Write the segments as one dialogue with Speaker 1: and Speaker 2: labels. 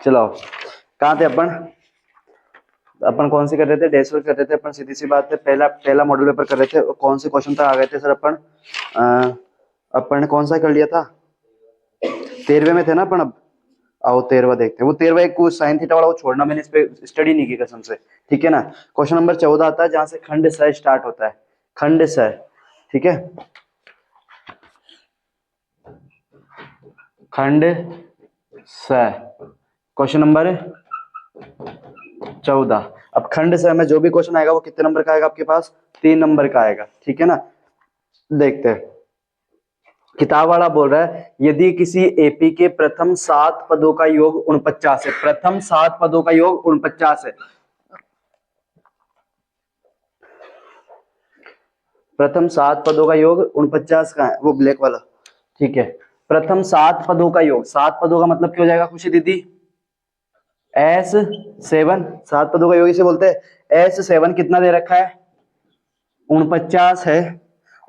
Speaker 1: चलो कहाँ थे अपन? अपन कौन सी कर रहे थे? डैश वर्क कर रहे थे अपन। सीधी सी बात है, पहला पहला मॉडल पेपर कर रहे थे। कौन से क्वेश्चन तक आ गए थे सर अपन? अपन ने कौन सा कर लिया था? 13वें में थे ना अपन। अब आओ 13वां देखते हैं। वो 13वां एक साइन थीटा वाला, वो छोड़ना, मैंने इस पे स्टडी नहीं की कसम से, ठीक है ना। क्वेश्चन नंबर 14 आता है जहां से खंड स स्टार्ट होता है। खंड स, ठीक है, खंड स, क्वेश्चन नंबर 14। अब खंड स में जो भी क्वेश्चन आएगा वो कितने नंबर का आएगा आपके पास? 3 नंबर का आएगा, ठीक है ना। देखते हैं। किताब वाला बोल रहा है यदि किसी एपी के प्रथम 7 पदों का योग 49 है। प्रथम 7 पदों का योग 49 है। प्रथम 7 पदों का योग 49 का है, वो ब्लैक वाला, ठीक है। प्रथम 7 पदों का योग, 7 पदों का मतलब क्या हो जाएगा खुशी दीदी? S7। 7 पदों का योग इसे बोलते हैं। S7 कितना दे रखा है? 49 है।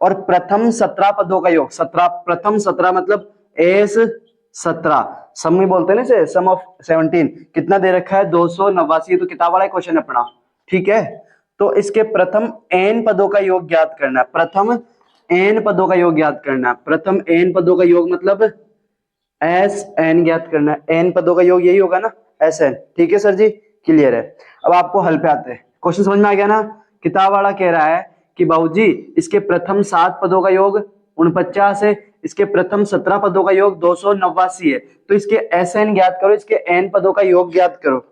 Speaker 1: और प्रथम 17 पदों का योग, 17, प्रथम 17 मतलब S17, सम में बोलते हैं ना इसे, सम ऑफ 17, कितना दे रखा है? 289। तो किताब वाला क्वेश्चन है अपना, ठीक है। तो इसके प्रथम n पदों का योग ज्ञात करना है। प्रथम n पदों का योग ज्ञात करना है। प्रथम n पदों का योग मतलब Sn ज्ञात करना है। n पदों का योग यही होगा ना, Sn, ठीक है सर जी, क्लियर है। अब आपको हल पे आते हैं। क्वेश्चन समझ में आ गया ना? किताब वाला कह रहा है कि बाबूजी इसके प्रथम 7 पदों का योग 49 है, इसके प्रथम 17 पदों का योग 289 है, तो इसके Sn ज्ञात करो, इसके n पदों का योग ज्ञात करो।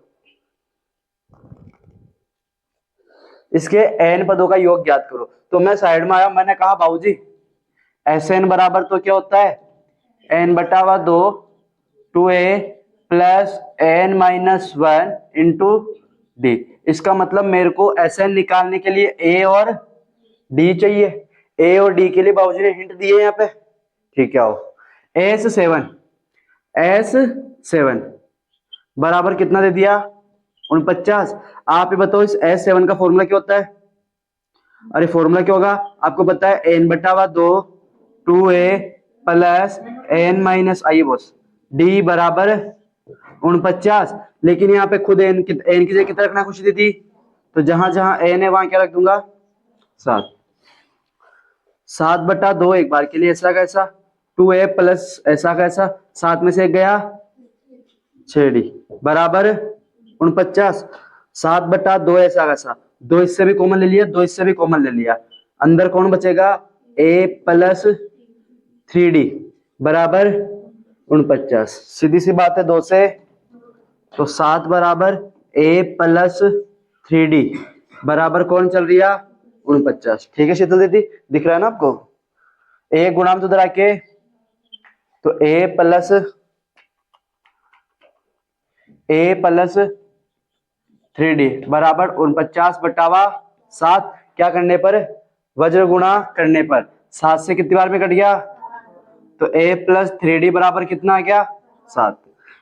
Speaker 1: इसके n पदों का योग ज्ञात करो। तो मैं साइड में आया, मैंने कहा बाबूजी Sn बराबर तो क्या होता है? n बटा 2 2a plus n minus 1 into D. इसका मतलब मेरे को Sn निकालने के लिए a और d चाहिए। a और d के लिए बाबूजी ने हिंट दिए यहाँ पे, ठीक है। आओ S7 बराबर कितना दे दिया? 49। आप ये बताओ इस S7 का फॉर्मूला क्या होता है? अरे फॉर्मूला क्या होगा आपको पता है? n बटा 2 2a प्लस n माइनस, आइए बॉस, d बराबर 49। लेकिन यहाँ पे खुद n की जगह कितना रखना खुशी दीदी? तो जहां जहां n है वहां क्या रख दूंगा? 7। 7 बटा 2 एक बार के लिए ऐसा कैसा, 2a प्लस ऐसा कैसा, 7 में से एक गया 6d बराबर 49। 7 बटा 2 ऐसा कैसा, 2 इससे भी कॉमन ले लिया, 2 इससे भी कॉमन ले लिया, अंदर कौन बचेगा? a प्लस 3d बराबर 49। सीधी सी बात है 2 से, तो 7 बराबर a प्लस 3d बराबर कौन चल रही है? 49, ठीक है शीतल दीदी, दिख रहा है ना आपको? a गुणाम तो उधर आके, तो a प्लस 3d बराबर 49 बटावा 7, क्या करने पर? वज्र गुणा करने पर। 7 से कितनी बार में कट गया? तो a प्लस 3d बराबर कितना आ गया? 7।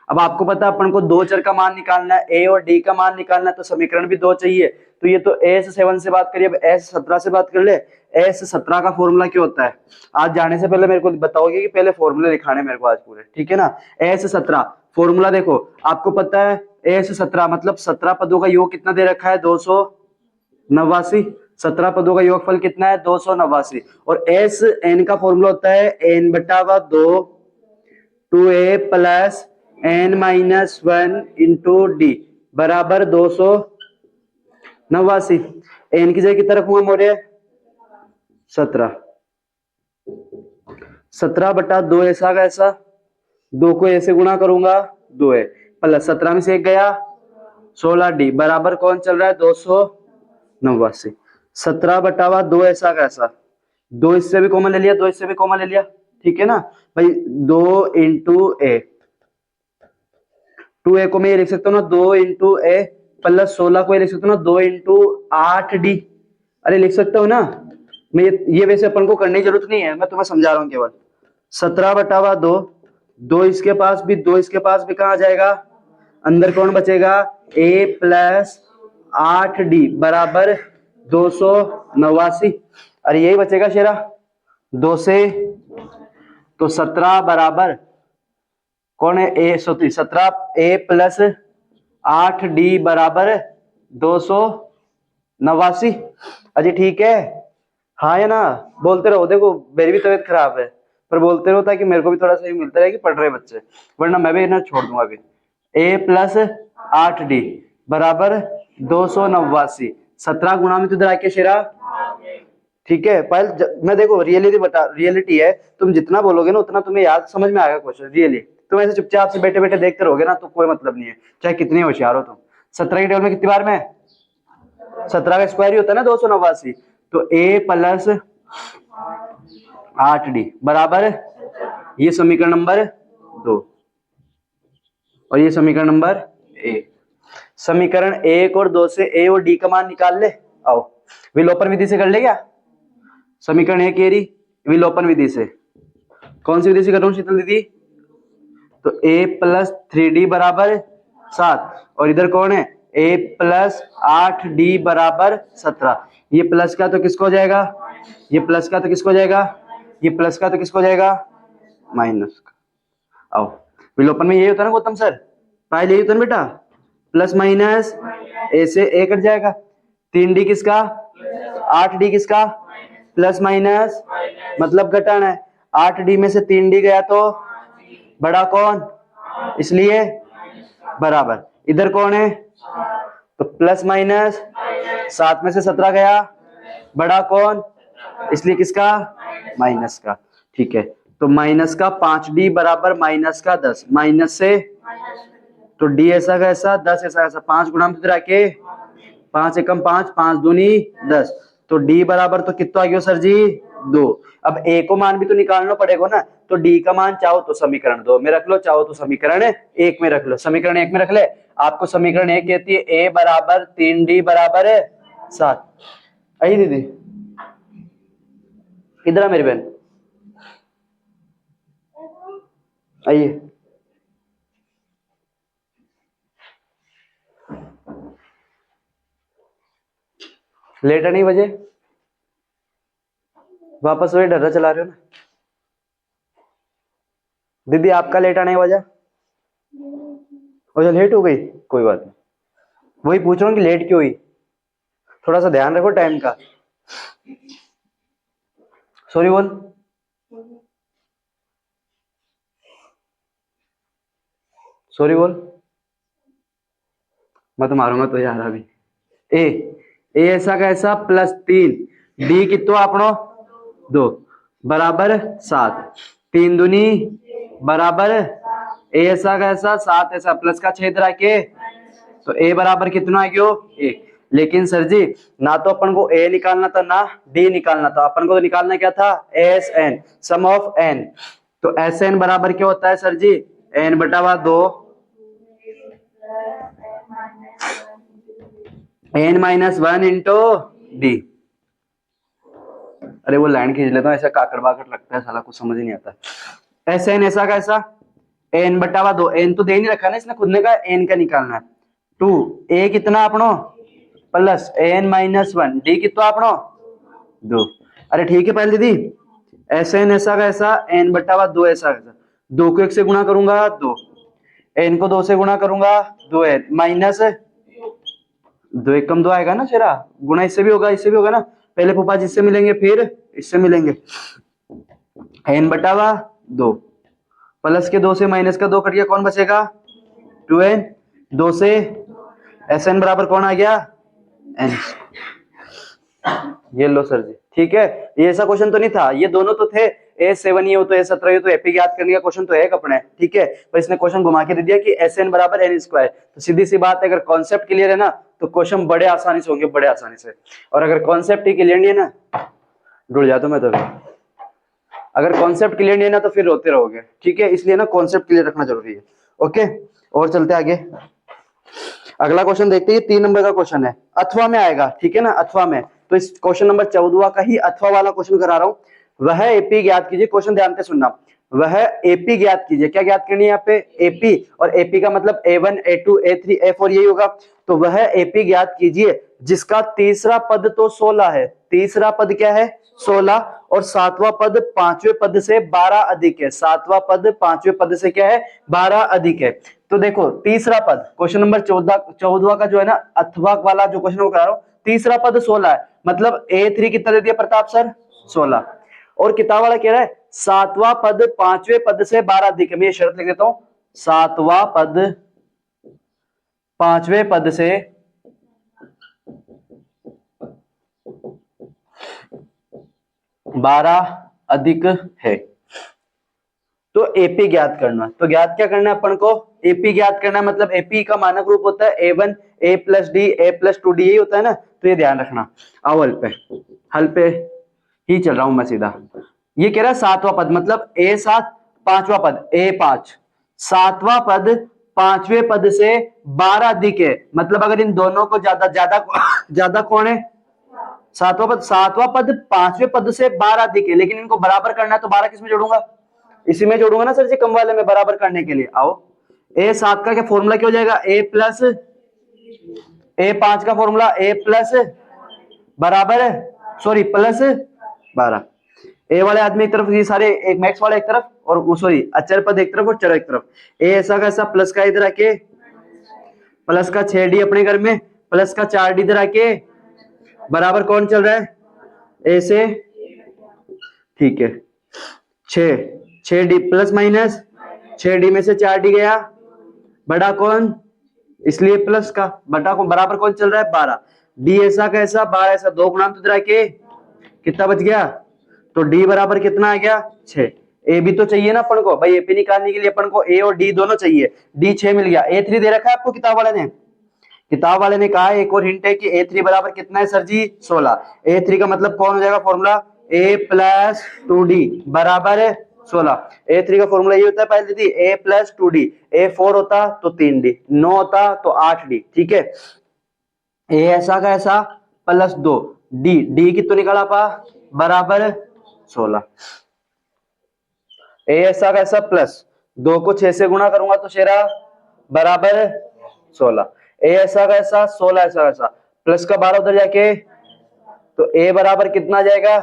Speaker 1: अब आपको पता है अपन को दो चर का मान निकालना है, a और d का मान निकालना है, तो समीकरण भी दो चाहिए। तो ये तो S7 से बात करिए, अब S17 से बात कर ले। S17 का फॉर्मूला क्या होता है? आज जाने से पहले मेरे को बताओगे कि पहले फॉर्मूले लिखाने मेरे को आज पूरे, ठीक है ना। S17 फॉर्मूला देखो, आपको पता है S17 मतलब 17 पदों का योग कितना दे रखा है? 289। 17 पदों का योगफल कितना है? 289। और एस एन का फॉर्मूला होता है n बटा 2 2a plus n minus 1 into D बराबर 289। n की जगह कितना रखूंगा मोरे? 17। 17 बटा 2 ऐसा का ऐसा, 2 को ऐसे गुणा करूंगा 2a प्लस 17 में से एक गया 16d बराबर कौन चल रहा है? 289। 17 बटावा 2 ऐसा कैसा, 2 इससे भी कॉमन ले लिया, 2 इससे भी कॉमन ले लिया, ठीक है ना भाई। 2 इंटू ए, 2a को मैं ये लिख सकता हूँ ना, 2 इंटू ए प्लस 16 को ये लिख सकता हूँ ना, 2 इंटू 8d। अरे लिख सकता हूँ ना मैं, ये वैसे अपन को करने की जरूरत नहीं है, मैं तुम्हें समझा रहा हूँ केवल। 17 बटावा 2, 2 इसके पास भी, 2 इसके पास भी, कहाँ आ जाएगा? अंदर कौन बचेगा? a प्लस 8d बराबर 289। अरे यही बचेगा शेरा 2 से, तो 17 बराबर कौन है ए 17 ए प्लस 8d बराबर 289। अजी ठीक है, हाँ है ना, बोलते रहो। देखो मेरी भी तबीयत खराब है, पर बोलते रहो ताकि मेरे को भी थोड़ा सही मिलता रहे कि पढ़ रहे बच्चे, वरना मैं भी इन्हें छोड़ दूंगा अभी। a प्लस 8d बराबर 289। 17 गुणा में तो इधर आके शेरा, ठीक है। पहले मैं देखो रियलिटी है, तुम जितना बोलोगे ना उतना तुम्हें याद समझ में आएगा क्वेश्चन रियली। तुम ऐसे चुपचाप से बैठे बैठे देखते रहोगे ना तो कोई मतलब नहीं है, चाहे कितने होशियार हो तुम। 17 की टेबल में कितनी बार में 17 का स्क्वायर ही होता है ना 289। तो a प्लस 8d बराबर, ये समीकरण नंबर 2 और ये समीकरण नंबर 1। समीकरण 1 और 2 से a और d का मान निकाल ले। आओ विलोपन विधि से कर ले क्या। समीकरण 1 ये रही, विलोपन विधि से। कौन सी विधि से कर रहा हूं शीतल दीदी। तो a प्लस 3d बराबर 7 और इधर कौन है a प्लस 8d बराबर 17। ये प्लस का तो किसको हो जाएगा, ये प्लस का तो किसको हो जाएगा, ये प्लस का तो किसको हो जाएगा, माइनस का। आओ विलोपन में यही होता है ना गौतम सर, पहले यही होता है ना बेटा, प्लस माइनस a से a कट जाएगा। 3d किसका, 8d किसका, प्लस माइनस मतलब घटाना है। 8d में से 3d गया तो बड़ा कौन, इसलिए बराबर। इधर कौन है तो प्लस माइनस 7 में से 17 गया, बड़ा कौन, इसलिए किसका, माइनस का। ठीक है, तो माइनस का 5d बराबर माइनस का 10, माइनस से तो d ऐसा का ऐसा 10 ऐसा ऐसा 5 गुणा में आके 5 एकम 5 5 दूनी 10, तो d बराबर तो कितना आ गया सर जी 2। अब a को मान भी तो निकालना पड़ेगा ना, तो d का मान चाहो तो समीकरण 2 में रख लो, चाहो तो समीकरण 1 में रख लो। समीकरण 1 में रख ले, आपको समीकरण 1 कहती है a बराबर 3d बराबर 7। आई दीदी इधर आ मेरी बहन, आइए। लेट नहीं बजे, वापस वही डर चला रहे हो ना दीदी, आपका लेट आने की वजह, वजह लेट हो गई, कोई बात नहीं, वही पूछ रहा हूँ कि लेट क्यों हुई, थोड़ा सा ध्यान रखो टाइम का। सॉरी बोल, सॉरी बोल, मैं तो मारूंगा तो यार। अभी ए ऐसा कैसा प्लस 3 डी कितो आपनो 2 बराबर 7, 3 दूनी बराबर ए ऐसा कैसा 7 ऐसा प्लस का छेद रखे, तो ए बराबर कितना आ गयो 1। लेकिन सर जी ना तो अपन को ए निकालना था ना डी निकालना था, अपन को तो निकालना क्या था S N, sum of N. तो एस एन बराबर क्या होता है सर जी, एन बटा 2 एन माइनस 1 इंटू डी। अरे वो लाइन खींच लेता हूँ, ऐसा काकड़ बाकड़ लगता है साला, कुछ समझ ही नहीं आता। एस एन ऐसा कैसा एन बटा 2, एन तो दे नहीं रखा ना इसने, खुद ने कहा एन का निकालना है। 2 ए कितना अपनो प्लस एन माइनस 1 डी कितना अपनो 2। अरे ठीक है पहले दीदी, एस एन ऐसा कैसा एन बटा 2 ऐसा कैसा, 2 को 1 से गुणा करूंगा 2, एन को 2 से गुणा करूंगा 2 एन माइनस 2 1 कम 2 आएगा ना शेरा, गुणा इससे भी होगा इससे भी होगा ना, पहले फूफा जिससे मिलेंगे फिर इससे मिलेंगे। एन बटा 2 प्लस के 2 से माइनस का 2 कट गया, कौन बचेगा 2n, 2 से एस एन बराबर कौन आ गया एन। ये लो सर जी, ठीक है, ये ऐसा क्वेश्चन तो नहीं था, ये दोनों तो थे A7 ये हो तो A17 ये तो एपी याद करने का क्वेश्चन तो है अपने, ठीक है, पर इसने क्वेश्चन घुमा के दे दिया कि SN बराबर n स्क्वायर। तो सीधी सी बात है, अगर कॉन्सेप्ट क्लियर है ना तो क्वेश्चन बड़े आसानी से होंगे, बड़े आसानी से। और अगर कॉन्सेप्ट ही क्लियर नहीं है ना, रुक जाता मैं तो, अगर कॉन्सेप्ट क्लियर नहीं है ना तो फिर रोते रहोगे, ठीक है, इसलिए ना कॉन्सेप्ट क्लियर रखना जरूरी है। ओके, और चलते आगे। अगला क्वेश्चन देखते हैं, 3 नंबर का क्वेश्चन है, अथवा में आएगा, ठीक है ना, अथवा में। तो इस क्वेश्चन नंबर 14 का ही अथवा वाला क्वेश्चन करा रहा हूं। वह एपी ज्ञात कीजिए, क्वेश्चन ध्यान से सुनना, वह एपी ज्ञात कीजिए। क्या ज्ञात करनी है यहाँ पे एपी, और एपी का मतलब A1 A2 A3 A4 यही होगा। तो वह एपी ज्ञात कीजिए जिसका तीसरा पद तो 16 है, तीसरा पद क्या है 16 और सातवां पद पांचवें पद से 12 अधिक है। सातवां पद पांचवें पद से क्या है? 12 अधिक है। तो देखो तीसरा पद क्वेश्चन नंबर 14 का जो है ना अथवा वाला जो क्वेश्चन वो करा रहा हूं, तीसरा पद 16 है, मतलब A3 कितना दे दिया प्रताप सर? 16। और किताब वाला कह रहा है सातवां पद पांचवें पद से 12 अधिक है। मैं ये शर्त लिख देता हूं, सातवां पद पांचवें पद से 12 अधिक है। तो एपी ज्ञात करना है। तो ज्ञात क्या करना है अपन को? एपी ज्ञात करना है, मतलब एपी का मानक रूप होता है A1 A plus D A plus 2D, यही होता है ना। तो ये ध्यान रखना। आओ हल पे ही चल रहा हूं मैं सीधा। ये कह रहा है सातवां पद, मतलब A7 पांचवा पद A5 सातवां पद पांचवें पद से 12 अधिक है, मतलब अगर इन दोनों को ज्यादा ज्यादा ज्यादा कौन है? सातवां पद पांचवें पद से 12 अधिक है, लेकिन इनको बराबर करना है तो 12 किस में जोड़ूंगा? इसी में जोड़ूंगा ना सर जी, कम वाले में बराबर करने के लिए। आओ A7 का क्या फॉर्मूला क्या हो जाएगा? A प्लस A5 का फॉर्मूला A प्लस बराबर है, सॉरी प्लस 12। ए वाले आदमी एक तरफ, ये सारे एक मैक्स वाले एक तरफ, और वो सॉरी अचर पद एक तरफ और चर एक तरफ। ए ऐसा का ऐसा प्लस का इधर आके, प्लस का 6D अपने घर में, प्लस का 4D इधर आके, बराबर कौन चल रहा है? ए से, ठीक है। 6D प्लस माइनस 6D में से 4D गया, बड़ा कौन? इसलिए प्लस का, बटा को बराबर कौन चल रहा है? 12। डी ऐसा का ऐसा 12 ऐसा, दो गुणा तो इधर आके कितना बच गया? तो डी बराबर कितना आ गया? 6। ए भी तो चाहिए ना अपन को भाई, एपी निकालने के लिए अपन को ए और डी दोनों चाहिए। डी 6 मिल गया। A3 दे रखा है आपको किताब वाले ने। किताब वाले ने कहा एक और हिंट है कि A3 बराबर कितना है सर जी? 16। A3 का मतलब कौन हो जाएगा फॉर्मूला? A प्लस 2D बराबर 16। A3 का फॉर्मूला ये होता है पहले थी A प्लस 2D, A4 होता तो 3D, 9 होता तो 8D, ठीक है। ए ऐसा का ऐसा प्लस 2 डी कितना निकाला पा? बराबर 16। ए ऐसा का ऐसा प्लस 2 को 6 से गुणा करूंगा तो शेरा बराबर 16। ए ऐसा का ऐसा 16 ऐसा का ऐसा प्लस का 12 उधर जाके, तो ए बराबर कितना आ जाएगा?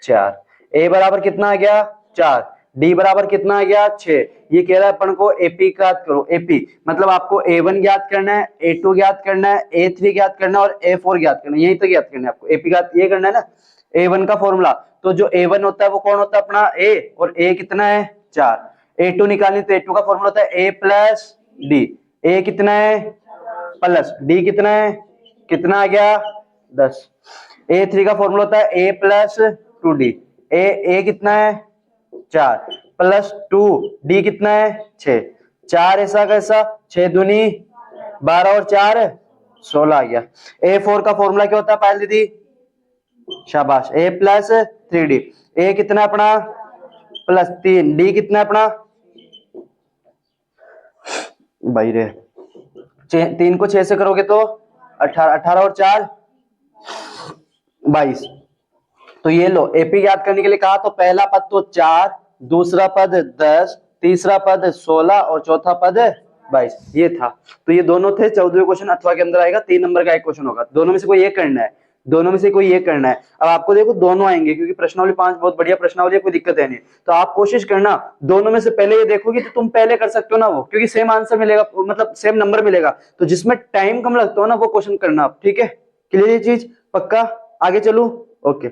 Speaker 1: 4। ए बराबर कितना आ गया? 4। डी बराबर कितना आ गया? 6। ये कह रहा है अपन को एपी ज्ञात करो। एपी मतलब आपको A1 ज्ञात करना है, A2 ज्ञात करना है, A3 ज्ञात करना है और A4 ज्ञात करना है, यही तो ज्ञात करना है आपको। एपी ज्ञात ये करना है ना। A1 का फॉर्मूला, तो जो A1 होता है वो कौन होता है? अपना A, और A कितना है? 4। A2 निकालनी तो A2 का फॉर्मूला होता है A प्लस डी। A कितना है? प्लस डी कितना है? कितना आ गया? 10। A3 का फॉर्मूला होता है A प्लस 2D। ए कितना है? 4 प्लस 2D कितना है? 6। 4 ऐसा कैसा 6 दूनी 12 और 4 16 आ गया। A4 का फॉर्मूला क्या होता है पायल दीदी? शाबाश, A प्लस 3D। A कितना अपना? प्लस 3, D कितना अपना? भाई रे 3 को 6 से करोगे तो 18, 18 और 4 22। तो ये लो एपी याद करने के लिए कहा तो पहला पद तो 4, दूसरा पद 10, तीसरा पद 16 और चौथा पद 22, ये था। तो ये दोनों थे 14वें क्वेश्चन अथवा के अंदर आएगा। 3 नंबर का एक क्वेश्चन होगा, दोनों में से कोई एक करना है, दोनों में से कोई एक करना है। अब आपको देखो दोनों आएंगे क्योंकि प्रश्नावली 5 बहुत बढ़िया प्रश्नावली है, कोई दिक्कत है नहीं। तो आप कोशिश करना दोनों में से पहले ये देखोगे तो तुम पहले कर सकते हो ना वो, क्योंकि सेम आंसर मिलेगा, मतलब सेम नंबर मिलेगा। तो जिसमें टाइम कम लगता हो ना वो क्वेश्चन करना आप, ठीक है। क्लियर ये चीज? पक्का? आगे चलू? ओके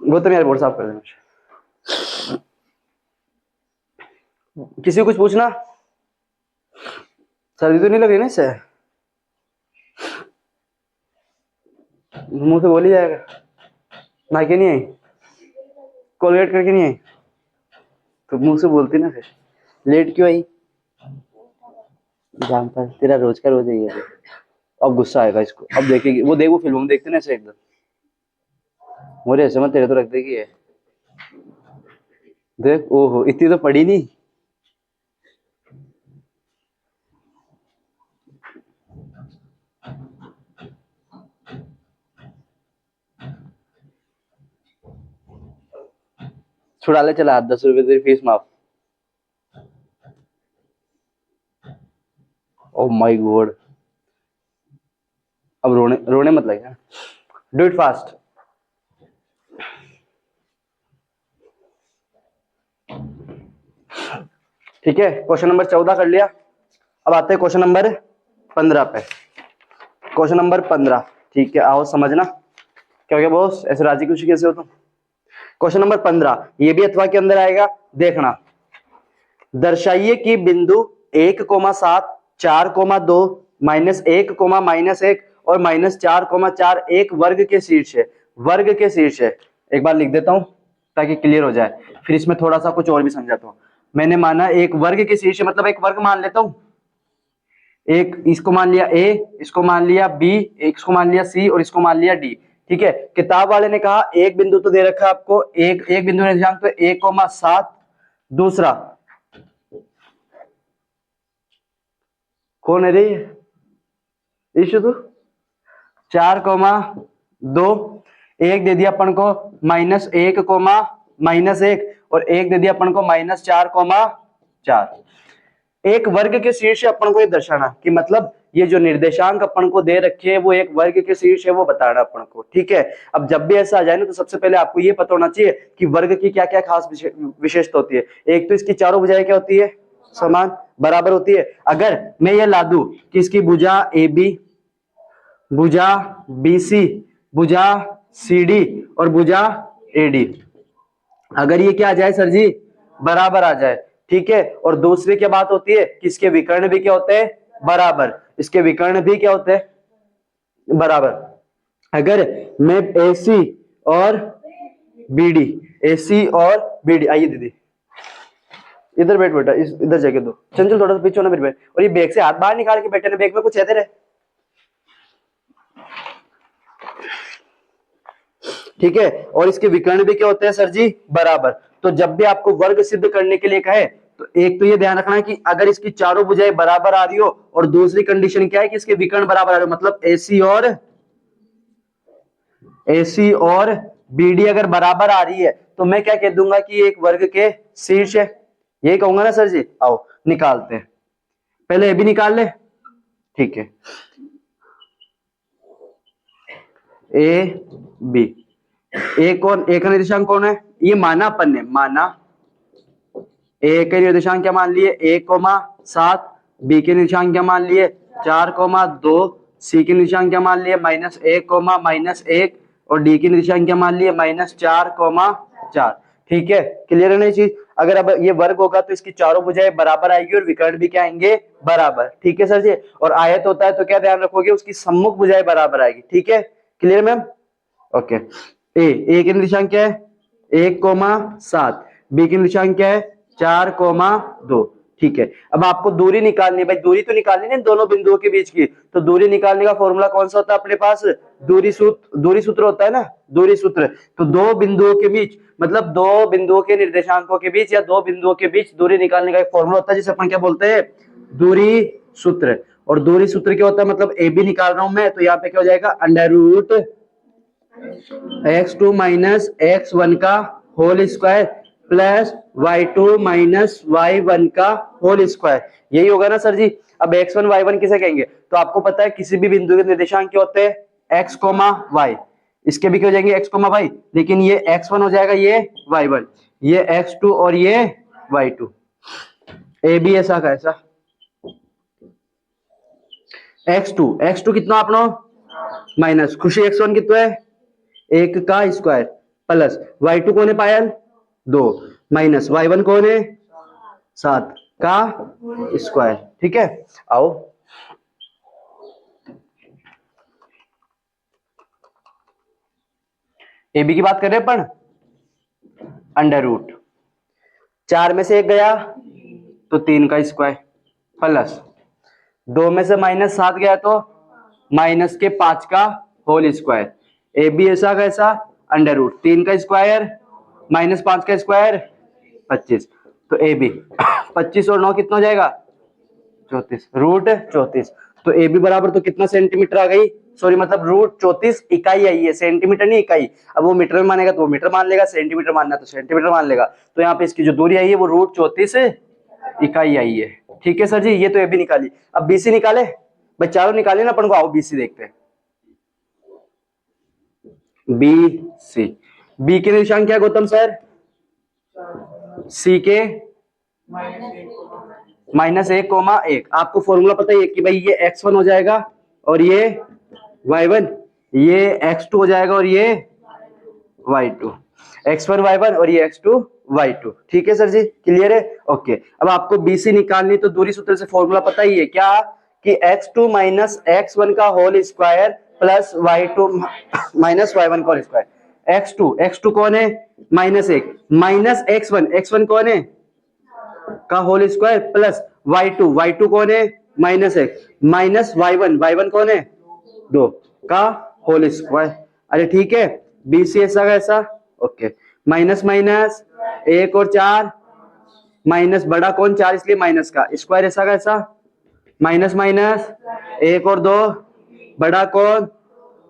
Speaker 1: गौतम यार बोर्ड साफ कर देना। किसी को कुछ पूछना? सर्दी तो नहीं लग रही ना इससे? मुंह से बोल ही जाएगा। ना के नहीं आई, कोलगेट करके नहीं आई तो मुंह से बोलती ना फिर। लेट क्यों आई? जान पर तेरा रोज का रोज है ये। अब गुस्सा आएगा इसको, अब देखेगी वो, देख वो फिल्म देखते ना ऐसे एकदम, मुझे ऐसे मत तेरे तो रख देगी है। देख ओहो इतनी तो पड़ी नहीं। छुड़ा ले चला 10 रुपए तेरी फीस माफ। ओह माय गॉड, अब रोने रोने मत लगे, डू इट फास्ट। ठीक है, क्वेश्चन नंबर 14 कर लिया। अब आते हैं क्वेश्चन नंबर 15 पे। क्वेश्चन नंबर 15, ठीक है, आओ समझना। क्या हो गया बॉस, ऐसे राजी खुशी कैसे हो तुम? क्वेश्चन नंबर 15 ये भी अथवा के अंदर आएगा। देखना, दर्शाइए कि बिंदु 1,7, 4,2, -1, -1 और -4,4 एक वर्ग के शीर्ष है। वर्ग के शीर्ष है, एक बार लिख देता हूं ताकि क्लियर हो जाए, फिर इसमें थोड़ा सा कुछ और भी समझाता हूं। मैंने माना एक वर्ग के शीर्ष मतलब एक वर्ग मान लेता हूं, एक इसको मान लिया ए, इसको मान लिया बी, इसको मान लिया सी और इसको मान लिया डी। ठीक है, किताब वाले ने कहा एक बिंदु तो दे रखा है आपको, एक बिंदु निर्देशांक तो 1,7, दूसरा कौन है रे इशू तो 4,2, एक दे दिया अपन को -1, और एक दे दिया अपन को -4,4। एक वर्ग के शीर्ष अपन को ये दर्शाना कि मतलब ये जो निर्देशांक अपन को दे रखे हैं वो एक वर्ग के शीर्ष है, वो बताना अपन को। ठीक है, अब जब भी ऐसा आ जाए ना तो सबसे पहले आपको ये पता होना चाहिए कि वर्ग की क्या क्या खास विशेषता होती है। एक तो इसकी चारों भुजाएं क्या होती है, समान बराबर होती है। अगर मैं ये ला दूं कि इसकी भुजा ए बी, भुजा बी सी, भुजा सी डी और भुजा ए डी, अगर ये क्या आ जाए सर जी, बराबर आ जाए। ठीक है, और दूसरी क्या बात होती है कि इसके विकर्ण भी क्या होते हैं, बराबर। इसके विकर्ण भी क्या होते हैं, बराबर। अगर मैं AC और BD, AC और BD, आइए दीदी इधर बैठ बेटा, इधर जगह दो, चंचल थोड़ा सा पीछे होना मेरे बैठ, और ये बैग से हाथ बाहर निकाल के बैठे ना, बैग में कुछ है तेरे? ठीक है, और इसके विकर्ण भी क्या होते हैं सर जी, बराबर। तो जब भी आपको वर्ग सिद्ध करने के लिए कहे तो एक तो ये ध्यान रखना है कि अगर इसकी चारों भुजाएं बराबर आ रही हो, और दूसरी कंडीशन क्या है कि इसके विकर्ण बराबर आ रहे हो, मतलब AC और BD अगर बराबर आ रही है तो मैं क्या कह दूंगा कि एक वर्ग के शीर्ष है, यही कहूंगा ना सर जी। आओ निकालते हैं, पहले ये भी निकाल ले। ठीक है, ए बी, ए कौन, ए का निर्देशांक कौन है, ये माना अपन ने, माना ए के निर्देशांक क्या मान लिए 1,7, बी के निर्देशांक क्या मान लिए 4,2, सी के निर्देशांक क्या मान लिए -1, और डी के निर्देशांक क्या मान लिए -4,4। ठीक है, क्लियर है ना ये चीज? अगर अब ये वर्ग होगा तो इसकी चारों भुजाएं बराबर आएगी और विकर्ण भी क्या आएंगे, बराबर। ठीक है सर जी, और आयत होता है तो क्या ध्यान रखोगे, उसकी सम्मुख भुजाएं बराबर आएगी। ठीक है, क्लियर मैम? ओके, ए के निर्देशांक क्या है 1,7, बी के निर्देशांक क्या है 4,2। ठीक है, अब आपको दूरी निकालनी है भाई, दूरी तो निकालनी है दोनों बिंदुओं के बीच की। तो दूरी निकालने का फॉर्मूला कौन सा होता है अपने पास, दूरी सूत्र होता है ना, दूरी सूत्र। तो दो बिंदुओं के बीच, मतलब दो बिंदुओं के निर्देशांकों के बीच या दो बिंदुओं के बीच दूरी निकालने का एक फॉर्मूला होता है जिसे अपन क्या बोलते हैं, दूरी सूत्र। और दूरी सूत्र क्या होता है, मतलब ए बी निकाल रहा हूं मैं, तो यहाँ पे क्या हो जाएगा √ x2 माइनस x1 का whole square plus y2 minus y1 का होल स्क्वायर, यही होगा ना सर जी। अब x1 y1 किसे कहेंगे, तो आपको पता है किसी भी बिंदु के निर्देशांक क्या होते हैं x, y, इसके भी क्या हो जाएंगे x, y, लेकिन ये x1 हो जाएगा, ये y1, ये x2 और ये y2। ए बी ऐसा कैसा x2 कितना अपना माइनस, खुशी x1 कितना है 1 का स्क्वायर प्लस y2 कौन है पायल 2, माइनस y1 कौन है 7 का स्क्वायर। ठीक है, आओ ए बी की बात कर रहे हैं अपन, √ 4 में से 1 गया तो 3 का स्क्वायर प्लस 2 में से -7 गया तो -5 का होल स्क्वायर। ए बी ऐसा कैसा √ 3 का स्क्वायर -5 का स्क्वायर 25। तो ए बी 25 और 9 कितना हो जाएगा 34, √34। तो ए बी बराबर तो कितना सेंटीमीटर आ गई, सॉरी मतलब √34 इकाई आई है, सेंटीमीटर नहीं इकाई। अब वो मीटर में मानेगा तो वो मीटर मान लेगा, सेंटीमीटर मानना तो सेंटीमीटर मान लेगा। तो यहाँ पे इसकी जो दूरी आई है वो √34 इकाई आई है। ठीक है सर जी, ये तो ए बी निकाली। अब बी सी निकाले भाई, चारों निकाले ना अपन को, आओ बी सी देखते हैं। बी सी, बी के निशान क्या है गौतम सर, सी के माइनस 1,1। आपको फॉर्मूला पता है कि भाई ये x1 हो जाएगा और ये y1, ये x2 हो जाएगा और ये y2, x1 y1 और ये x2 y2। ठीक है सर जी, क्लियर है? ओके। अब आपको BC निकालनी, तो दूरी सूत्र से फॉर्मूला पता ही है क्या, कि x2 माइनस x1 का whole square plus y2 minus y1 का होल स्क्वायर। x2 कौन है? -1 माइनस x1 कौन है? का होल स्क्वायर प्लस y2 कौन है? -1 माइनस y1 कौन है? 2 का होल स्क्वायर। अरे ठीक है, BC ऐसा का ऐसा। ओके, माइनस माइनस 1 और 4, माइनस बड़ा कौन 4 इसलिए माइनस का स्क्वायर ऐसा का ऐसा, माइनस माइनस 1 और 2 बड़ा कौन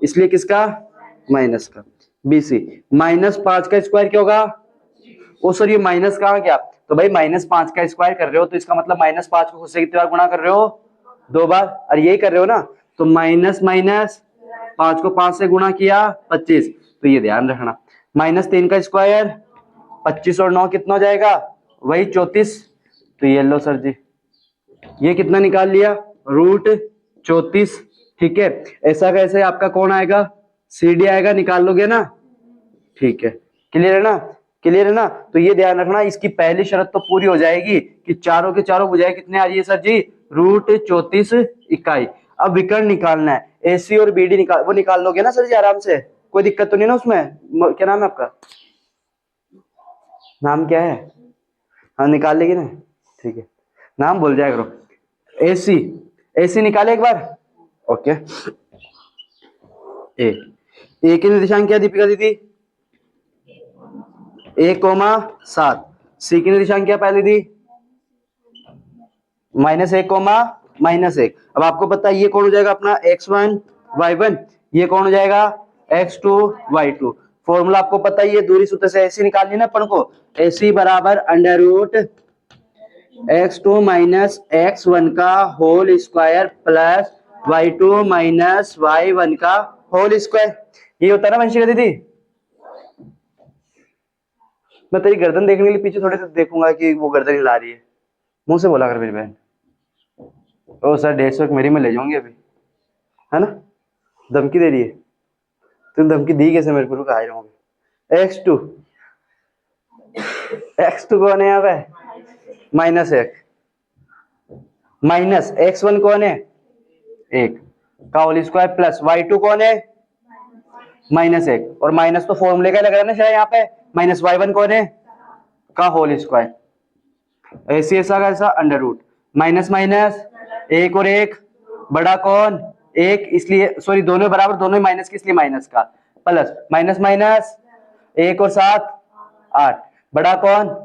Speaker 1: इसलिए किसका? माइनस का। BC -5 का स्क्वायर क्या होगा? ओ सर ये माइनस कहाँ गया? तो भाई -5 का स्क्वायर कर रहे हो तो इसका मतलब -5 को खुद से कितनी बार गुणा कर रहे हो? 2 बार। और यही कर रहे हो ना, तो माइनस माइनस 5 को 5 से गुणा किया 25, तो ये ध्यान रखना। -3 का स्क्वायर 25 और 9 कितना हो जाएगा? वही 34। तो ये लो सर जी, ये कितना निकाल लिया? √34। ठीक है, ऐसा कैसे आपका कौन आएगा? CD आएगा, निकाल लोगे ना? ठीक है, क्लियर है ना? क्लियर है ना? तो ये ध्यान रखना, इसकी पहली शर्त तो पूरी हो जाएगी कि चारों के चारों भुजाएं कितने आ रही है सर जी? √34 इकाई। अब विकर्ण निकालना है, AC और BD निकाल, वो निकाल लोगे ना सर जी आराम से, कोई दिक्कत तो नहीं ना उसमें? क्या नाम है आपका? नाम क्या है? हाँ निकाल लेगी ना, ठीक है, नाम बोल जाया करो। AC निकाले एक बार। ओके, ए के निर्देशांक क्या दीपिका दीदी? 1,7। C की निर्देशांक क्या पहले दी? -1, अब आपको पता है ये कौन हो जाएगा अपना? x1 y1, ये कौन हो जाएगा? x2 y2। फॉर्मूला आपको पता ही है, दूरी सूत्र से AC निकालनी ना अपन को। AC बराबर √x2 माइनस x1 का whole square plus y2 minus y1 का होल स्क्वायर। ये होता है ना वंशिका दीदी? मैं तेरी गर्दन देखने के लिए पीछे थोड़े से देखूंगा कि वो गर्दन हिला रही है, मुंह से बोला कर मेरी बहन। ओ सर 150 मेरी में ले जाऊंगी अभी, है ना? धमकी दे रही है, तुम धमकी दी कैसे मेरे को? आ रहूंगी। x2 कौन है यहाँ पे? -1 माइनस x1 कौन है? 1 का होल स्क्वायर प्लस y2 कौन है? -1, और माइनस तो फॉर्मूले का लग रहा है ना शायद यहाँ पे। माइनस y1 कौन है? का होल स्क्वायर। ऐसी ऐसा का ऐसा √ माइनस माइनस 1 और 1 बड़ा कौन? 1 इसलिए, सॉरी दोनों बराबर, दोनों माइनस की इसलिए माइनस का, प्लस माइनस माइनस 1 और 7 8 बड़ा कौन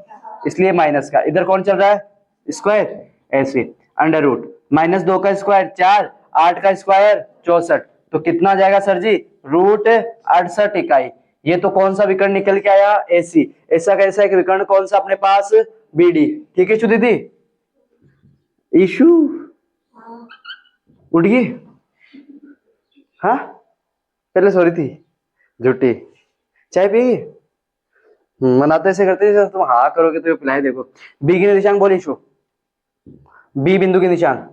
Speaker 1: इसलिए माइनस का। इधर कौन चल रहा है? स्क्वायर। ऐसे √-2 का स्क्वायर 4, 8 का स्क्वायर 64, तो कितना जाएगा सर जी? √68 इकाई। ये तो कौन सा विकर्ण निकल के आया? AC। ऐसा कैसा एक विकर्ण कौन सा अपने पास? BD। ठीक है इशू दीदी? इशू उठ गई? हाँ पहले सो रही थी, झूठी। चाय पी? मनाते ऐसे करते हैं, तुम हाँ करोगे तो पिलाए। देखो B की निशान बोल इशू, B बिंदु के निशान,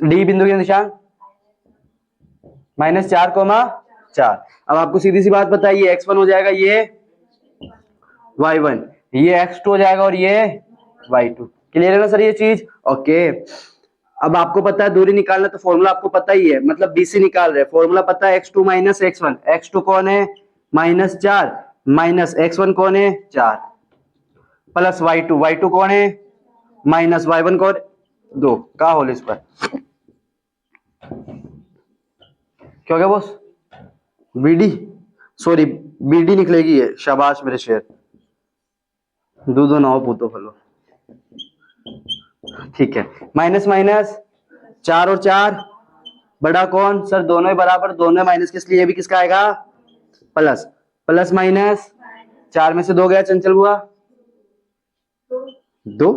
Speaker 1: D बिंदु के निशान -4,4। अब आपको सीधी सी बात बताइए, x1 हो जाएगा, ये y1, ये x2 हो जाएगा और ये y2। क्लियर है ना सर ये चीज? ओके। अब आपको पता है दूरी निकालना, तो फॉर्मूला आपको पता ही है, मतलब BC निकाल रहे हैं, फॉर्मूला पता है x2 माइनस x1। x2 कौन है? -4 माइनस x1 कौन है? 4 प्लस y2 कौन है? माइनस y1 कौन? 2 का होल स्क्वायर। क्या हो गया बॉस? BD, सॉरी BD निकलेगी ये। शाबाश मेरे शेर, दूधो नाओ पूतो फलो। ठीक है, माइनस माइनस 4 और 4 बड़ा कौन? सर दोनों ही बराबर, दोनों माइनस किस लिए? भी किसका आएगा? प्लस, प्लस माइनस 4 में से 2 गया चंचल बुआ, 2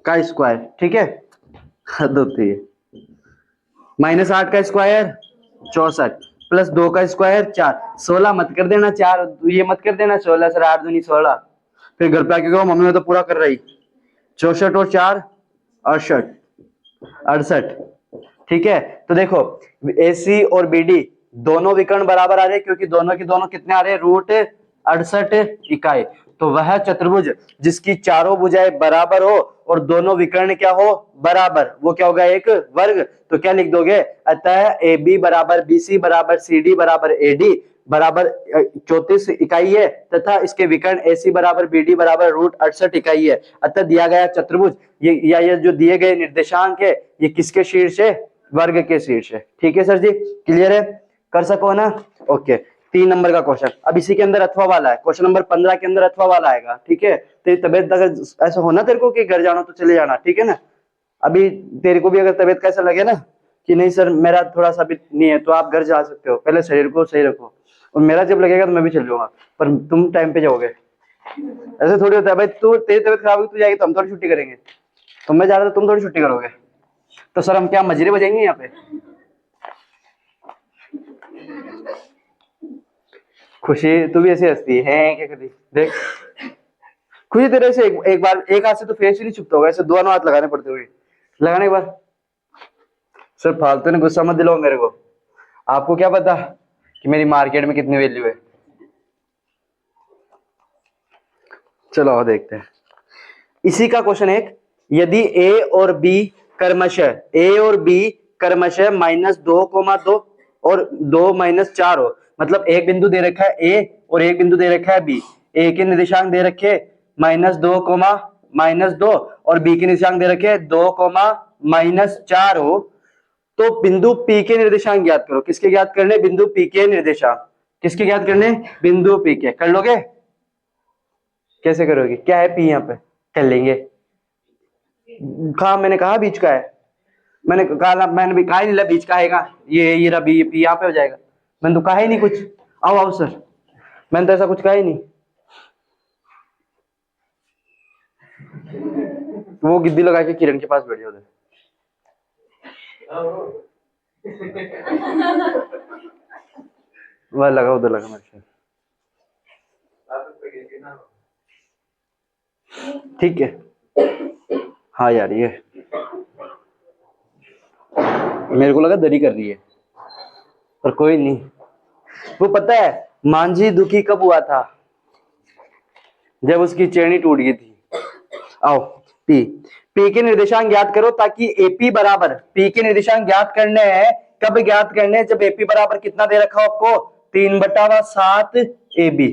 Speaker 1: का स्क्वायर। ठीक है, हद होती है। -8 का स्क्वायर 64 प्लस 2 का स्क्वायर 4, 16 मत कर देना, 4 ये मत कर देना, 16 सर 8 दूनी 16। फिर घर पे आके कहो मम्मी मैं तो पूरा कर रही। 64 और 4 68 68। ठीक है, तो देखो AC और BD दोनों विकर्ण बराबर आ रहे हैं, क्योंकि दोनों के दोनों कितने आ रहे हैं, रूट 68 इकाई। तो वह चतुर्भुज जिसकी चारों भुजाएं बराबर हो और दोनों विकर्ण क्या हो, बराबर, वो क्या होगा, एक वर्ग। तो क्या लिख दोगे, अतः AB बराबर BC बराबर CD बराबर AD बराबर 34 इकाई है, तथा इसके विकर्ण AC बराबर BD बराबर रूट 68 इकाई है। अतः दिया गया चतुर्भुज ये जो दिए गए निर्देशांक है, ये किसके शीर्ष है, वर्ग के शीर्ष है। ठीक है सर जी, क्लियर है, कर सको ना। ओके, 3 नंबर का क्वेश्चन। अब इसी के अंदर अथवा वाला है, क्वेश्चन नंबर 15 के अंदर अथवा वाला आएगा। ठीक है, तेरी तबियत अगर ऐसा होना तेरे को कि घर जाना तो चले जाना, ठीक है ना। अभी तेरे को भी अगर तबियत कैसा लगे ना कि नहीं सर मेरा थोड़ा सा भी नहीं है, तो आप घर जा सकते हो, पहले शरीर को सही रखो, और मेरा जब लगेगा तो मैं भी चल जाऊंगा, पर तुम टाइम पे जाओगे। ऐसे थोड़ी होता है भाई, तू तेरी तबियत खराब होगी तू जाएगी तो हम थोड़ी छुट्टी करेंगे, तो मैं जा रहा था तुम थोड़ी छुट्टी करोगे, तो सर हम क्या मजरे बजाएंगे यहाँ पे। खुशी तू भी ऐसे हंसती है क्या कभी, देख खुशी तेरे से एक बार एक हाथ से तो फेस ही नहीं छुपता होगा, ऐसे दोनों हाथ लगाने पड़ते हुए, लगाने के बाद। सर फालतू ने गुस्सा मत दिलाओ मेरे को, आपको क्या पता कि मेरी मार्केट में कितनी वैल्यू है। चलो और देखते हैं इसी का क्वेश्चन एक, यदि A और B क्रमशः -2,2 और 2-4 हो, मतलब एक बिंदु दे रखा है A और एक बिंदु दे रखा है B, A के निर्देशांक दे रखे -2, और B के निर्देशांक दे रखे 2, -4 हो, तो बिंदु P के निर्देशांक ज्ञात करो। किसके ज्ञात करने, बिंदु P के निर्देशांक, किसके ज्ञात करने, बिंदु P के। कर लोगे, कैसे करोगे, क्या है P यहाँ पे, कर लेंगे। कहा मैंने कहा बीच का है, मैंने भी कहा ही नहीं बीच का है, ये रहा P यहाँ पे हो जाएगा, मैंने तो कहा ही नहीं कुछ। आओ आओ सर, मैंने तो ऐसा कुछ कहा ही नहीं। वो गिद्दी लगा के किरण के पास बैठ जाओ उधर। वह लगा उधर लगा मेरे, ठीक है। हाँ यार ये मेरे को लगा दरी कर रही है, पर कोई नहीं। वो पता है मांझी दुखी कब हुआ था, जब उसकी चेनी टूट गई थी। आओ P के निर्देशांक ज्ञात करो, ताकि AP बराबर, P के निर्देशांक ज्ञात करने हैं, कब ज्ञात करने हैं, जब AP बराबर कितना दे रखा हो आपको, 3/7 AB।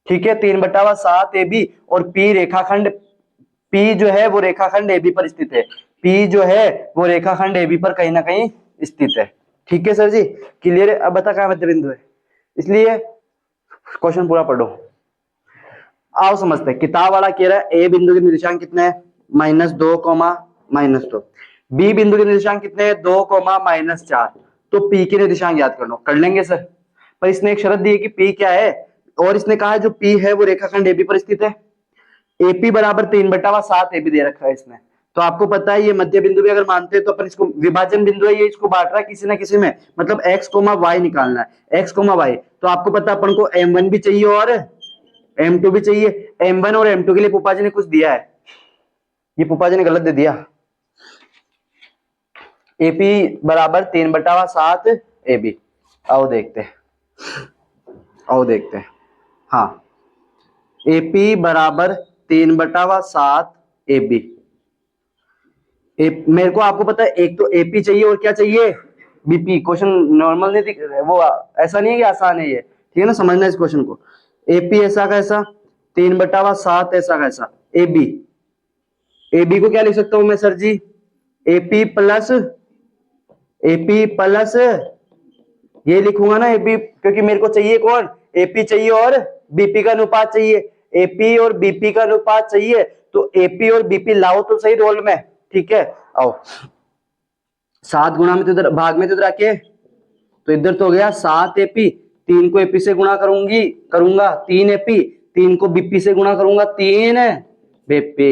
Speaker 1: ठीक है, 3/7 AB, और P रेखाखंड, P जो है वो रेखाखंड AB पर स्थित है, P जो है वो रेखाखंड AB पर कहीं ना कहीं स्थित है। ठीक है सर जी, क्लियर है। अब बता कहाँ मध्य बिंदु है, इसलिए क्वेश्चन पूरा पढ़ो। आओ समझते हैं, किताब वाला कह रहा है A बिंदु के निर्देशांक कितने हैं, -2, -2। B बिंदु के निर्देशांक कितने हैं, 2, -4। तो P के निर्देशांक याद कर लो, कर लेंगे सर, पर इसने एक शर्त दी है कि P क्या है, और इसने कहा है जो P है वो रेखाखंड AB पर स्थित है। AP बराबर 3/7 AB दे रखा है इसने, तो आपको पता है ये मध्य बिंदु भी अगर मानते हैं तो अपन इसको विभाजन बिंदु है, ये इसको बांट रहा है किसी ना किसी में, मतलब x, y निकालना है, x, y। तो आपको पता अपन को M1 भी चाहिए और M2 भी चाहिए। M1 और M2 के लिए पुपा जी ने कुछ दिया है, ये पुपा जी ने गलत दे दिया। AP बराबर 3/7 AB। आओ देखते हैं, आओ देखते हैं। हाँ, AP बराबर 3/7 AB। मेरे को आपको पता है एक तो AP चाहिए और क्या चाहिए, BP। क्वेश्चन नॉर्मल नहीं दिख, वो ऐसा नहीं है कि आसान है ये, ठीक है ना, समझना इस क्वेश्चन को। AP ऐसा कैसा, 3/7 ऐसा कैसा, AB। AB को क्या लिख सकता हूं मैं सर जी, AP प्लस ये लिखूंगा ना AP, क्योंकि मेरे को चाहिए कौन, AP चाहिए और BP का अनुपात चाहिए, AP और BP का अनुपात चाहिए, तो AP और BP लाओ तो सही रोल में। ठीक है, आओ 7 गुणा में तो इधर भाग में तो इधर आके, तो इधर तो हो गया 7 AP, 3 को AP से गुणा करूंगा 3 AP, 3 को BP से गुणा करूंगा 3 BP।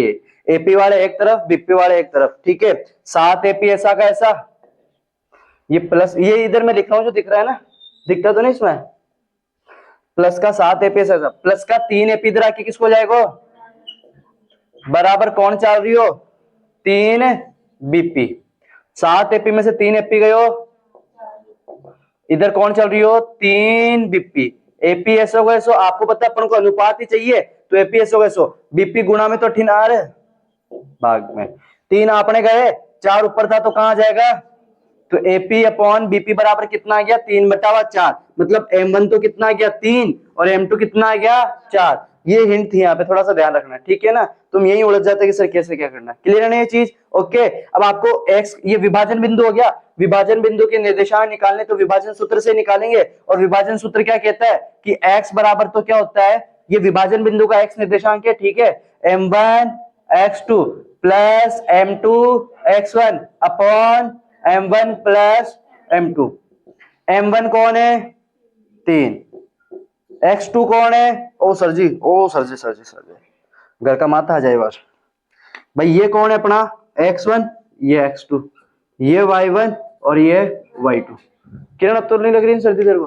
Speaker 1: AP वाले एक तरफ, BP वाले एक तरफ। ठीक है, 7 AP ऐसा का ऐसा, ये प्लस, ये इधर मैं लिख रहा हूं जो दिख रहा है ना, दिखता तो नहीं इसमें, प्लस का 7 AP ऐसा, प्लस का 3 AP इधर आके किसको जाएगा, बराबर कौन चल रही हो, 3 बीपी। 7 एपी में से 3 एपी गए हो, इधर कौन चल रही हो, 3 बीपी। एपीएसओ गए सो, आपको पता है अपन को अनुपात ही चाहिए, तो एपीएसओ गए सो बीपी गुणा में तो ठिनार भाग में 3 आपने गए, 4 ऊपर था तो कहां जाएगा, तो एपी अपॉन बीपी बराबर कितना आ गया, 3/4। मतलब M1 तो कितना आ गया 3 और M2 कितना आ गया 4। ये हिंट थी, यहाँ पे थोड़ा सा ध्यान रखना, ठीक है ना। तुम यही उलझ जाते कि सर कैसे क्या करना, क्लियर है ना ये चीज। ओके, अब आपको x, ये विभाजन बिंदु हो गया, विभाजन बिंदु के निर्देशांक निकालने तो विभाजन सूत्र से निकालेंगे, और विभाजन सूत्र क्या कहता है कि x बराबर तो क्या होता है, ये विभाजन बिंदु का x निर्देशांक है, ठीक है, M1 x2 plus M2 x1 upon M1 plus M2। M1 कौन है 3, X2 कौन है, ओ सर जी, ओ सर जी, सर जी, सर जी, घर का माथा आ जाए बार भाई। ये कौन है अपना X1, ये X2, ये Y1 और ये Y2। किरण अब तो नहीं लग रही सर्दी तेरे को,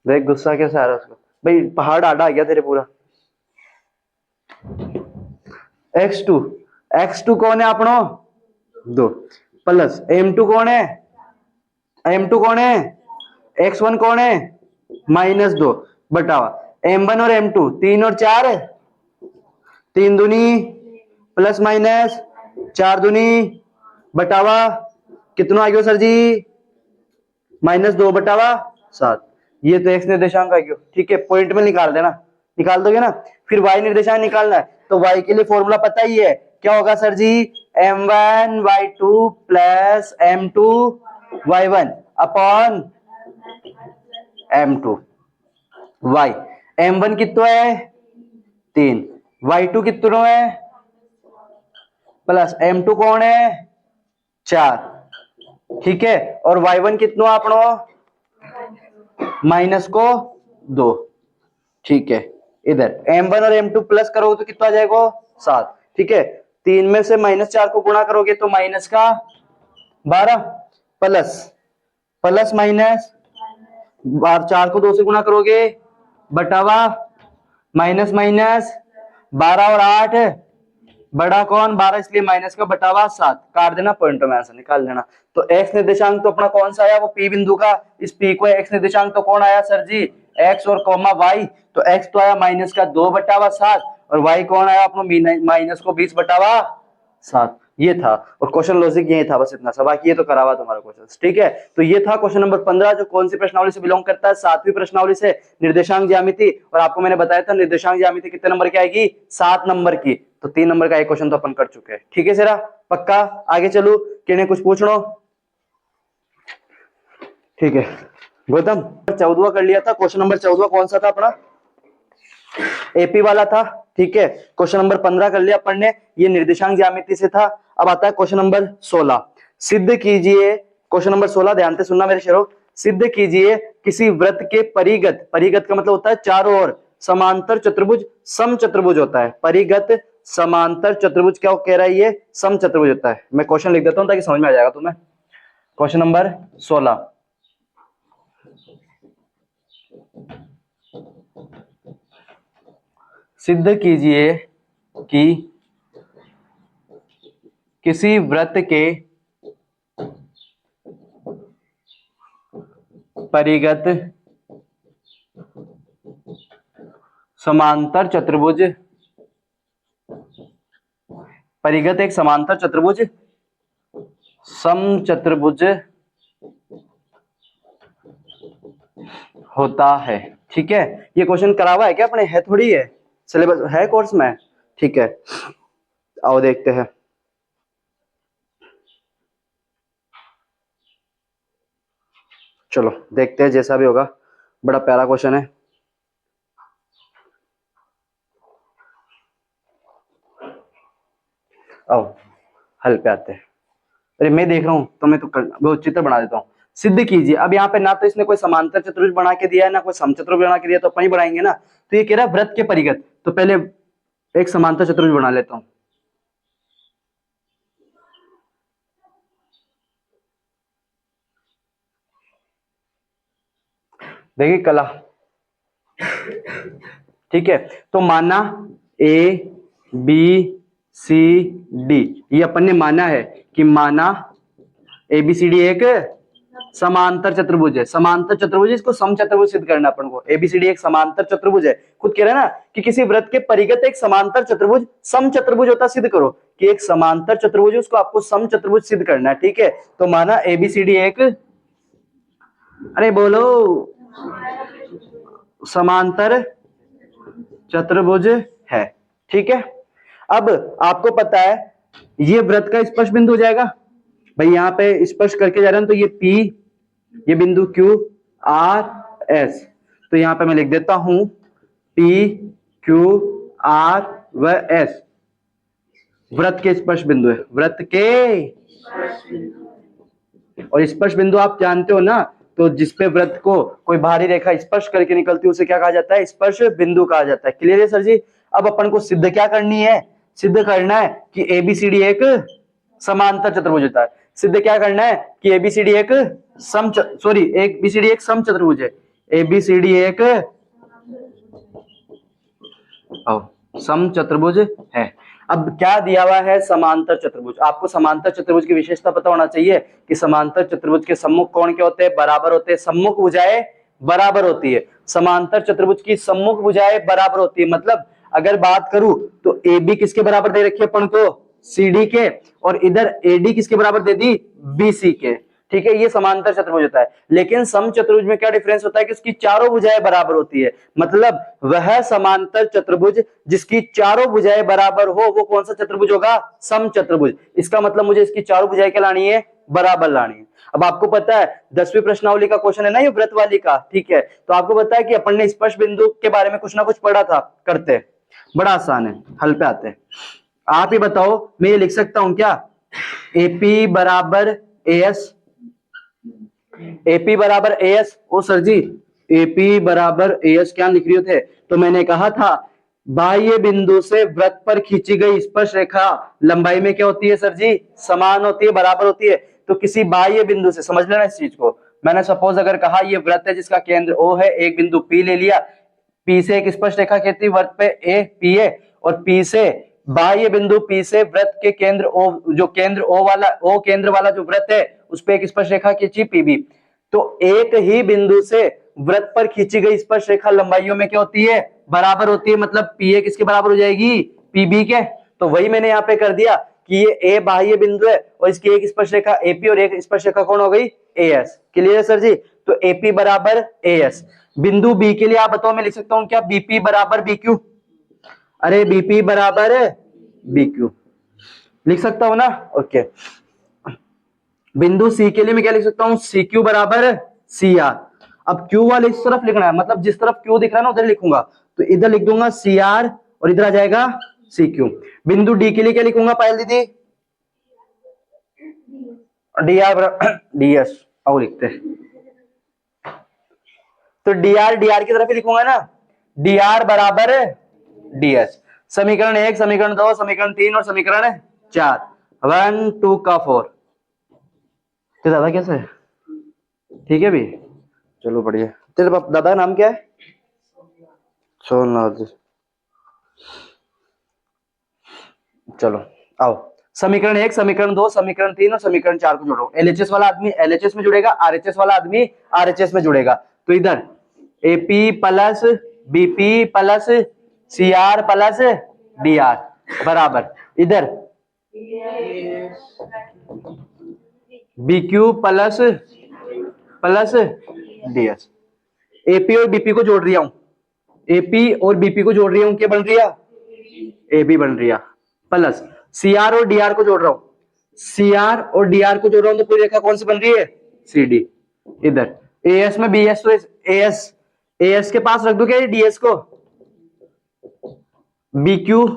Speaker 1: देख गुस्सा कैसे आ रहा है उसको भाई, पहाड़ आड़ा आ गया तेरे पूरा। X2, X2 कौन है अपनो 2 प्लस M2 कौन है, M2 कौन है, X1 कौन है -2 बटावा M1 और M2 3 और 4, 3 दूनी प्लस माइनस 4 दूनी बटावा कितना आ गया सर जी, -2 बटावा 7। ये तो x निर्देशांक आ गया, ठीक है, पॉइंट में निकाल देना, निकाल दोगे ना। फिर y निर्देशांक निकालना है, तो y के लिए फॉर्मूला पता ही है, क्या होगा सर जी, M1 y2 plus M2 y1 upon M2 y। M1 कितना है 3, y2 कितना है प्लस M2 कौन है 4, ठीक है, और y1 कितना अपनो माइनस को 2, ठीक है। इधर M1 और M2 प्लस करोगे तो कितना आ जाएगा 7, ठीक है। 3 में से -4 को गुणा करोगे तो माइनस का 12 प्लस प्लस माइनस 4 को 2 से गुणा करोगे बटावा माइनस माइनस 12 और 8 बड़ा कौन 12, इसलिए माइनस का बटावा 7 काट देना, पॉइंटों में आंसर निकाल लेना। तो x निर्देशांक तो अपना कौन सा आया, वो P बिंदु का, इस P को x निर्देशांक तो कौन आया सर जी, x और कॉमा y। तो x तो आया माइनस का 2/7 और y कौन आया अपना माइनस को 20/7। ये था, और क्वेश्चन लॉजिक यही था, बस इतना सा, बाकी ये तो करा हुआ तुम्हारा क्वेश्चन, ठीक है। तो ये था क्वेश्चन नंबर 15, जो कौन सी प्रश्नावली से बिलोंग करता है, 7वीं प्रश्नावली से, निर्देशांक ज्यामिति। और आपको मैंने बताया था निर्देशांक ज्यामिति कितने नंबर की आएगी, 7 नंबर की। तो 3 नंबर का एक क्वेश्चन तो अपन कर चुके हैं, ठीक है सरा, पक्का। आगे चलू, किन्हें कुछ पूछ लो, ठीक है। गौतम 14वां कर लिया था, क्वेश्चन नंबर 14 कौन सा था अपना, एपी वाला था, ठीक है। क्वेश्चन नंबर 15 कर लिया अपन ने, ये निर्देशांक ज्यामिति से था। अब आता है क्वेश्चन नंबर 16, सिद्ध कीजिए। क्वेश्चन नंबर 16 ध्यान से सुनना मेरे शेरों, सिद्ध कीजिए किसी वृत्त के परिगत, परिगत का मतलब होता है चारों ओर, समांतर चतुर्भुज सम चतुर्भुज होता है, परिगत समांतर चतुर्भुज क्या कह रहा है, ये सम चतुर्भुज होता है। मैं क्वेश्चन लिख देता हूं ताकि समझ में आ जाएगा तुम्हें। क्वेश्चन नंबर 16, सिद्ध कीजिए कि किसी वृत्त के परिगत समांतर चतुर्भुज, परिगत एक समांतर चतुर्भुज सम चतुर्भुज होता है, ठीक है। ये क्वेश्चन करा हुआ है क्या अपने, है थोड़ी है, सिलेबस है कोर्स में, ठीक है। आओ देखते हैं, चलो देखते हैं, जैसा भी होगा, बड़ा प्यारा क्वेश्चन है। आओ हल पे आते हैं। अरे मैं देख रहा हूं तो मैं तो वो चित्र बना देता हूँ। सिद्ध कीजिए, अब यहाँ पे ना तो इसने कोई समांतर चतुर्भुज बना के दिया है ना कोई समचतुर्भुज बना के दिया, तो अपन ही बनाएंगे ना। तो ये कह रहा है वृत्त के परिगत, तो पहले एक समांतर चतुर्भुज बना लेता हूं। देखिए कला, ठीक है, तो माना ए बी सी डी, ये अपन ने माना है कि माना ए बी सी डी एक समांतर चतुर्भुज है। समांतर चतुर्भुज, इसको समचतुर्भुज सिद्ध करना अपन को। एबीसीडी एक समांतर चतुर्भुज है। खुद कह रहे हैं ना कि किसी वृत्त के परिगत एक समांतर चतुर्भुज समचतुर्भुज होता, सिद्ध करो कि एक समांतर चतुर्भुज उसको आपको समचतुर्भुज सिद्ध करना है। ठीक है, तो माना एबीसीडी एक, अरे बोलो, समांतर चतुर्भुज है। ठीक है, अब आपको पता है ये वृत्त का स्पर्श बिंदु हो जाएगा भाई, यहां पे स्पर्श करके जा रहे हैं तो ये P, ये बिंदु Q R S, तो यहां पे मैं लिख देता हूं P Q R व S वृत्त के स्पर्श बिंदु है, वृत्त के। और स्पर्श बिंदु आप जानते हो ना, तो जिसपे वृत्त को कोई बाहरी रेखा स्पर्श करके निकलती है उसे क्या कहा जाता है? स्पर्श बिंदु कहा जाता है। क्लियर है सर जी? अब अपन को सिद्ध क्या करनी है? सिद्ध करना है कि एबीसीडी एक समांतर चतुर्भुज होता है। सिद्ध क्या करना है कि एबीसीडी एक एबीसीडी एक समचतुर्भुज है। एबीसीडी एक समचतुर्भुज है। अब क्या दिया हुआ है? समांतर चतुर्भुज। आपको समांतर चतुर्भुज की विशेषता पता होना चाहिए कि समांतर चतुर्भुज के सम्मुख कोण क्या होते हैं? बराबर होते हैं। सम्मुख भुजाएं बराबर होती है। समांतर चतुर्भुज की सम्मुख भुजाएं बराबर होती है। मतलब अगर बात करूं तो ए बी किसके बराबर दे रखी है अपन को? सी डी के, और इधर ए डी किसके बराबर दे दी? बी सी के। ठीक है, ये समांतर चतुर्भुज होता है। लेकिन समचतुर्भुज में क्या डिफरेंस होता है कि उसकी चारों भुजाएं बराबर होती है। मतलब वह समांतर चतुर्भुज जिसकी चारों भुजाएं बराबर हो वो कौन सा चतुर्भुज होगा? समचतुर्भुज। इसका मतलब मुझे इसकी चारों भुजाएं क्या लानी है? बराबर लानी है। अब आपको पता है 10वीं प्रश्नावली का क्वेश्चन है ना ये व्रत वाली का। ठीक है, तो आपको पता है कि अपन ने स्पर्श बिंदु के बारे में कुछ ना कुछ पढ़ा था। करते, बड़ा आसान है, हल पे आते हैं। आप ही बताओ, मैं ये लिख सकता हूं क्या? एपी बराबर एएस, एपी बराबर एएस। ओ सर जी, एपी बराबर एएस क्या लिख रहे थे? तो मैंने कहा था बाह्य बिंदु से वृत्त पर खींची गई स्पर्श रेखा लंबाई में क्या होती है सर जी? समान होती है, बराबर होती है। तो किसी बाह्य बिंदु से, समझ लेना इस चीज को, मैंने सपोज अगर कहा ये वृत्त है जिसका केंद्र O है, एक बिंदु P ले लिया, P से एक स्पर्श रेखा खींची वृत्त पे A P है, और P से बाह्य बिंदु P से वृत्त के केंद्र O, जो केंद्र O केंद्र वाला जो वृत्त है उस पे एक स्पर्श रेखा खींची PB। तो एक ही बिंदु से वृत्त पर खींची गई स्पर्श रेखा लंबाइयों में क्या होती है? बराबर होती है। मतलब PA किसके बराबर हो जाएगी? PB के। तो वही मैंने यहाँ पे कर दिया कि ये A बाह्य बिंदु है और इसकी एक स्पर्श रेखा AP और एक स्पर्श रेखा कौन हो गई? AS। क्लियर है सर जी? तो AP बराबर AS। बिंदु B के लिए आप बताओ, मैं लिख सकता हूं क्या? BP बराबर BQ। अरे BP बराबर BQ लिख सकता हूं ना? ओके। बिंदु C के लिए मैं क्या लिख सकता हूं? CQ बराबर CR। अब Q वाले इस तरफ लिखना है, मतलब जिस तरफ Q दिख रहा है ना उधर लिखूंगा। तो इधर लिख दूंगा CR और इधर आ जाएगा CQ। बिंदु D के लिए क्या लिखूंगा पायल दीदी? DR बराबर DS। आओ लिखते हैं, तो DR की तरफ ही लिखूंगा ना, DR बराबर DS। समीकरण 1, समीकरण 2, समीकरण 3 और समीकरण 4। 1 2 का 4। तो दादा कैसे है? ठीक है भी, चलो बढ़िया। तेरे दादा का नाम क्या है? सोमनाथ। चलो आओ, समीकरण 1, समीकरण 2, समीकरण 3 और समीकरण 4 को जोड़ो। LHS वाला आदमी LHS में जुड़ेगा, RHS वाला आदमी RHS में जुड़ेगा। तो इधर AP plus BP plus CR plus DR बराबर इधर BQ प्लस DS। AP और BP को जोड़ रहा हूं, AP और BP को जोड़ रही हूं, क्या बन रही है? AB बन रही है। प्लस CR और DR को जोड़ रहा हूं, CR और DR को जोड़ रहा हूं, तो पूरी रेखा कौन सी बन रही है? CD। इधर AS में BS, तो AS के पास रख दो क्या DS को? BQ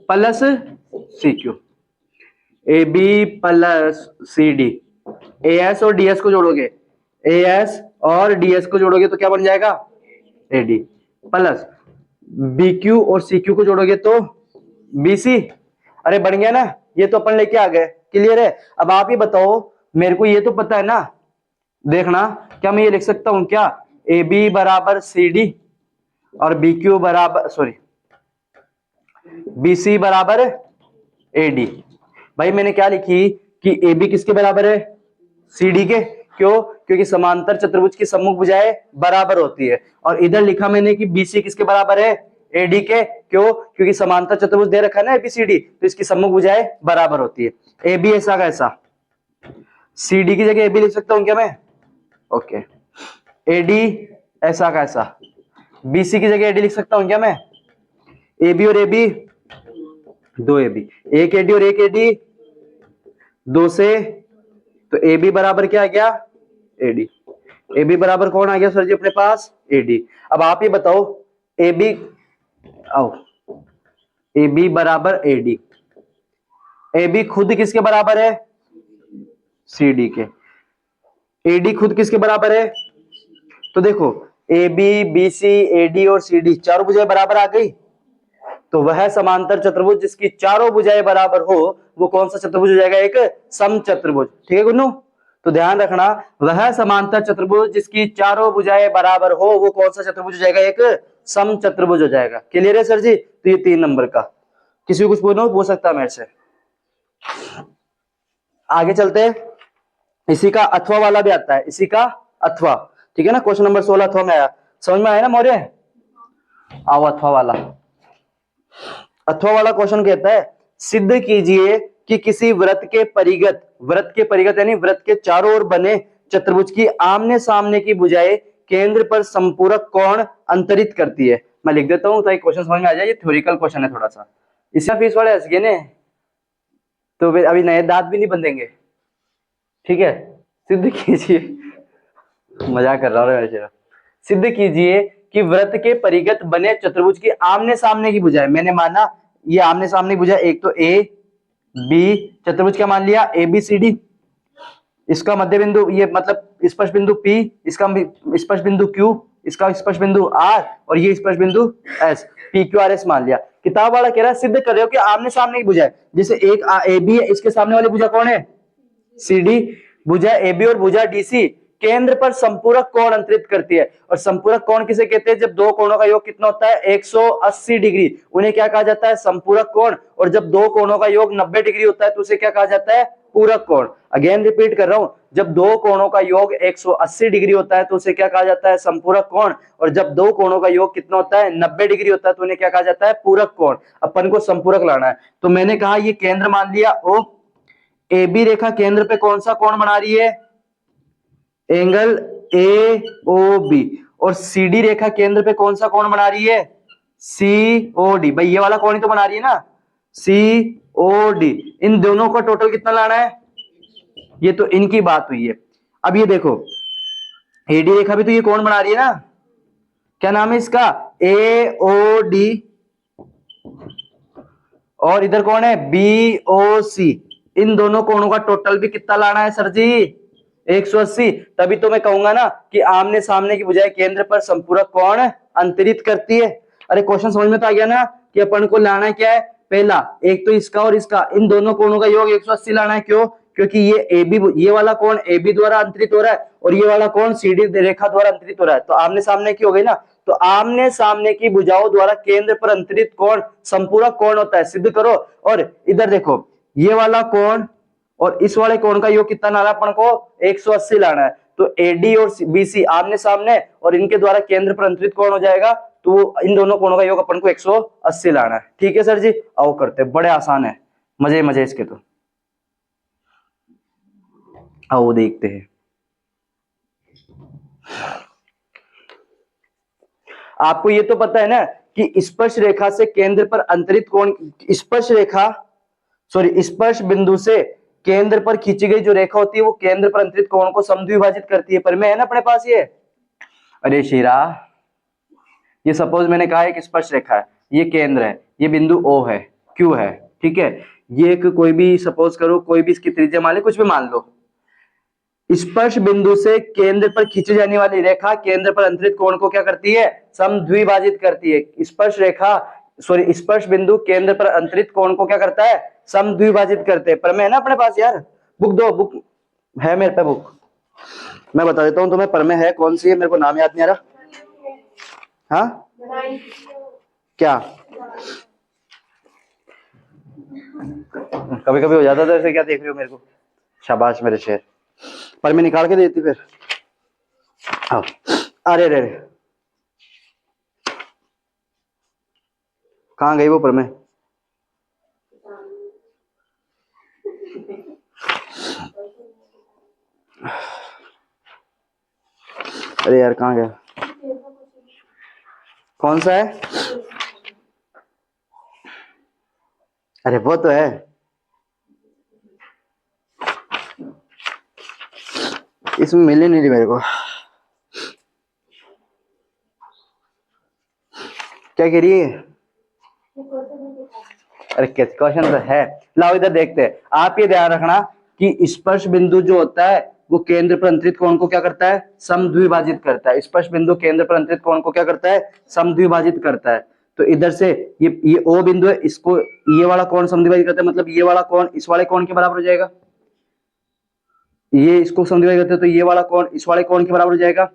Speaker 1: plus CQ। AB plus CD। AS और DS को जोड़ोगे, AS और DS को जोड़ोगे तो क्या बन जाएगा? AD। प्लस BQ और CQ को जोड़ोगे तो BC। अरे बन गया ना, ये तो अपन लेके आ गए। क्लियर है? अब आप ही बताओ, मेरे को ये तो पता है ना, देखना क्या मैं ये लिख सकता हूं क्या? AB बराबर CD और बी क्यू बराबर सॉरी BC बराबर AD। भाई मैंने क्या लिखी कि AB किसके बराबर है, CD के। क्यों? क्योंकि समांतर चतुर्भुज की सम्मुख भुजाएं बराबर होती है। और इधर लिखा मैंने कि BC किसके बराबर है, AD के। क्यों? क्योंकि समांतर चतुर्भुज दे रखा है ना ABCD, तो इसकी सम्मुख भुजाएं बराबर होती है। AB ऐसा का ऐसा, CD की जगह AB लिख सकता हूं क्या मैं? ओके। AD ऐसा का ऐसा, BC की जगह AD लिख सकता हूं क्या मैं? AB और AB, दो AB, एक AD और एक AD, दो से, तो AB बराबर क्या आ गया, AD। AB बराबर कौन आ गया सर जी अपने पास, AD। अब आप ये बताओ AB, आओ, AB बराबर AD, AB खुद किसके बराबर है, CD के। AD खुद किसके बराबर है, तो देखो AB, BC, AD और CD चारों भुजाएं बराबर आ गई। तो वह समांतर चतुर्भुज जिसकी चारों भुजाएं बराबर हो वो कौन सा चतुर्भुज हो जाएगा, एक समचतुर्भुज। ठीक है गुन्नू? तो ध्यान रखना, वह समांतर चतुर्भुज जिसकी चारों भुजाएं बराबर हो वो कौन सा चतुर्भुज हो जाएगा, एक समचतुर्भुज हो जाएगा। क्लियर है सर जी? तो ये 3 नंबर का, किसी को कुछ पूछ सकता है मेरे से। आगे चलते हैं, इसी का अथवा वाला भी आता है, इसी का अथवा। ठीक है ना, क्वेश्चन नंबर 16 अथवा में आया, समझ में आया ना मौर्य? आओ अथवा वाला। अथवा वाला क्वेश्चन कहता है सिद्ध कीजिए कि किसी वृत्त के परिगत यानी वृत्त के चारों ओर बने चतुर्भुज की आमने सामने की भुजाएं केंद्र पर संपूरक कोण अंतरित करती है। मैं लिख देता हूं ताकि क्वेश्चन समझ में आ जाए, ये थ्योरिकल क्वेश्चन है थोड़ा सा। इसका फीस वाले हंस गए ने, तो फिर अभी नए दांत भी नहीं बंधेंगे। ठीक है, सिद्ध कीजिए, मजाक कर रहा हूं मैं, सिद्ध कीजिए कि वृत्त के परिगत बने चतुर्भुज की आमने सामने की भुजाएं, मैंने माना ये आमने सामने की भुजाएं, एक तो ए बी, चतुर्भुज क्या मान लिया, ABCD। इसका मध्य बिंदु ये मतलब स्पर्श बिंदु P, इसका स्पर्श बिंदु Q, इसका स्पर्श बिंदु R और ये स्पर्श बिंदु S, PQRS मान लिया। किताब वाला कह रहा है सिद्ध कर रहे हो कि आमने सामने की भुजाएं, जैसे एक AB है, इसके सामने वाली भुजा कौन है, CD। भुजा AB और भुजा DC केंद्र पर संपूरक कोण अंतरित करती है। और संपूरक कोण किसे कहते हैं, जब दो कोणों का योग कितना होता है, 180 डिग्री, उन्हें क्या कहा जाता है, संपूरक कोण। और जब दो कोणों का योग 90 डिग्री होता है तो उसे क्या कहा जाता है, पूरक कोण। अगेन रिपीट कर रहा हूं, जब दो कोणों का योग 180 डिग्री होता है तो उसे क्या कहा जाता है, संपूरक कोण। और जब दो कोणों का योग कितना होता है, 90 डिग्री होता है तो उन्हें क्या कहा जाता है, पूरक कोण। अपन को संपूरक लाना है, तो मैंने कहा ये केंद्र मान लिया O, AB रेखा केंद्र पे कौन सा कोण बना रही है, एंगल AOB। और CD रेखा केंद्र पे कौन सा कोण बना रही है, COD। भाई ये वाला कोण ही तो बना रही है ना, COD। इन दोनों का टोटल कितना लाना है, ये तो इनकी बात हुई है। अब ये देखो AD रेखा भी तो ये कोण बना रही है ना, क्या नाम है इसका, AOD। और इधर कौन है, BOC। इन दोनों कोणों का टोटल भी कितना लाना है सर जी, 180। तभी तो मैं कहूंगा ना कि आमने सामने की बजाय केंद्र पर संपूरक कोण अंतरित करती है। अरे क्वेश्चन समझ में तो आ गया ना कि अपन को लाना है क्या है, पहला एक तो इसका और इसका, इन दोनों कोणों का योग 180 लाना है। क्यों? क्योंकि ये AB, ये वाला कोण AB द्वारा अंतरित हो रहा है और ये वाला कोण CD रेखा द्वारा अंतरित हो रहा है, तो आमने सामने की हो गई ना। तो आमने सामने की भुजाओं द्वारा केंद्र पर अंतरित कोण संपूरक कोण होता है, सिद्ध करो। और इधर देखो ये वाला कोण और इस वाले कोण का योग कितना लाना अपन को, 180 लाना है। तो AD और BC आमने सामने और इनके द्वारा केंद्र पर अंतरित कोण हो जाएगा, तो इन दोनों कोणों का योग अपन को 180 लाना है। ठीक है सर जी, आओ करते, बड़े आसान है, मजे मजे इसके। तो आओ देखते हैं। आपको ये तो पता है ना कि स्पर्श रेखा से केंद्र पर अंतरित कोण, स्पर्श बिंदु से केंद्र पर खींची गई जो रेखा होती है वो केंद्र पर अंतरित कोण को समद्विभाजित करती है। पर में है ना अपने पास ये, अरे शीरा, ये सपोज मैंने कहा एक स्पर्श रेखा है, ये केंद्र है, ये बिंदु O है, Q है। ठीक है, ये एक कोई भी सपोज करो, कोई भी इसकी त्रिज्या मान लो, कुछ भी मान लो। स्पर्श बिंदु से केंद्र पर खींची जाने वाली रेखा केंद्र पर अंतरित कोण को क्या करती है, समद्विभाजित करती है। स्पर्श बिंदु केंद्र पर अंतरित कोण को क्या करता है, समद्विभाजित करते हैं। पर मैं है ना अपने पास यार, बुक दो, बुक है मेरे पे, बुक मैं बता देता हूं तुम्हें, पर में है कौन सी है, मेरे को नाम याद नहीं आ रहा। हाँ क्या कभी कभी हो जाता था ऐसे, क्या देख रही हो मेरे को? शाबाश मेरे शेर, पर मैं निकाल के देती फिर। हाँ। अरे रे रे, कहाँ गई वो पर मैं? अरे यार कहाँ गया? कौन सा है? अरे वो तो है, इसमें मिल ही नहीं रही मेरे को। क्या कह रही है? अरे क्वेश्चन तो है, लाओ इधर देखते हैं। आप ये ध्यान रखना कि स्पर्श बिंदु जो होता है वो केंद्र पर अंतरित कोण को क्या करता है? समद्विभाजित करता है। स्पर्श बिंदु केंद्र पर अंतरित कोण को क्या करता है? समद्विभाजित करता है। तो इधर से ये ओ बिंदु है, इसको ये वाला कोण समद्विभाजित करता है, मतलब ये वाला कोण इस वाले कोण के बराबर हो जाएगा। ये इसको समद्विभाजित करते हैं तो ये वाला कोण इस वाले कोण के बराबर हो जाएगा।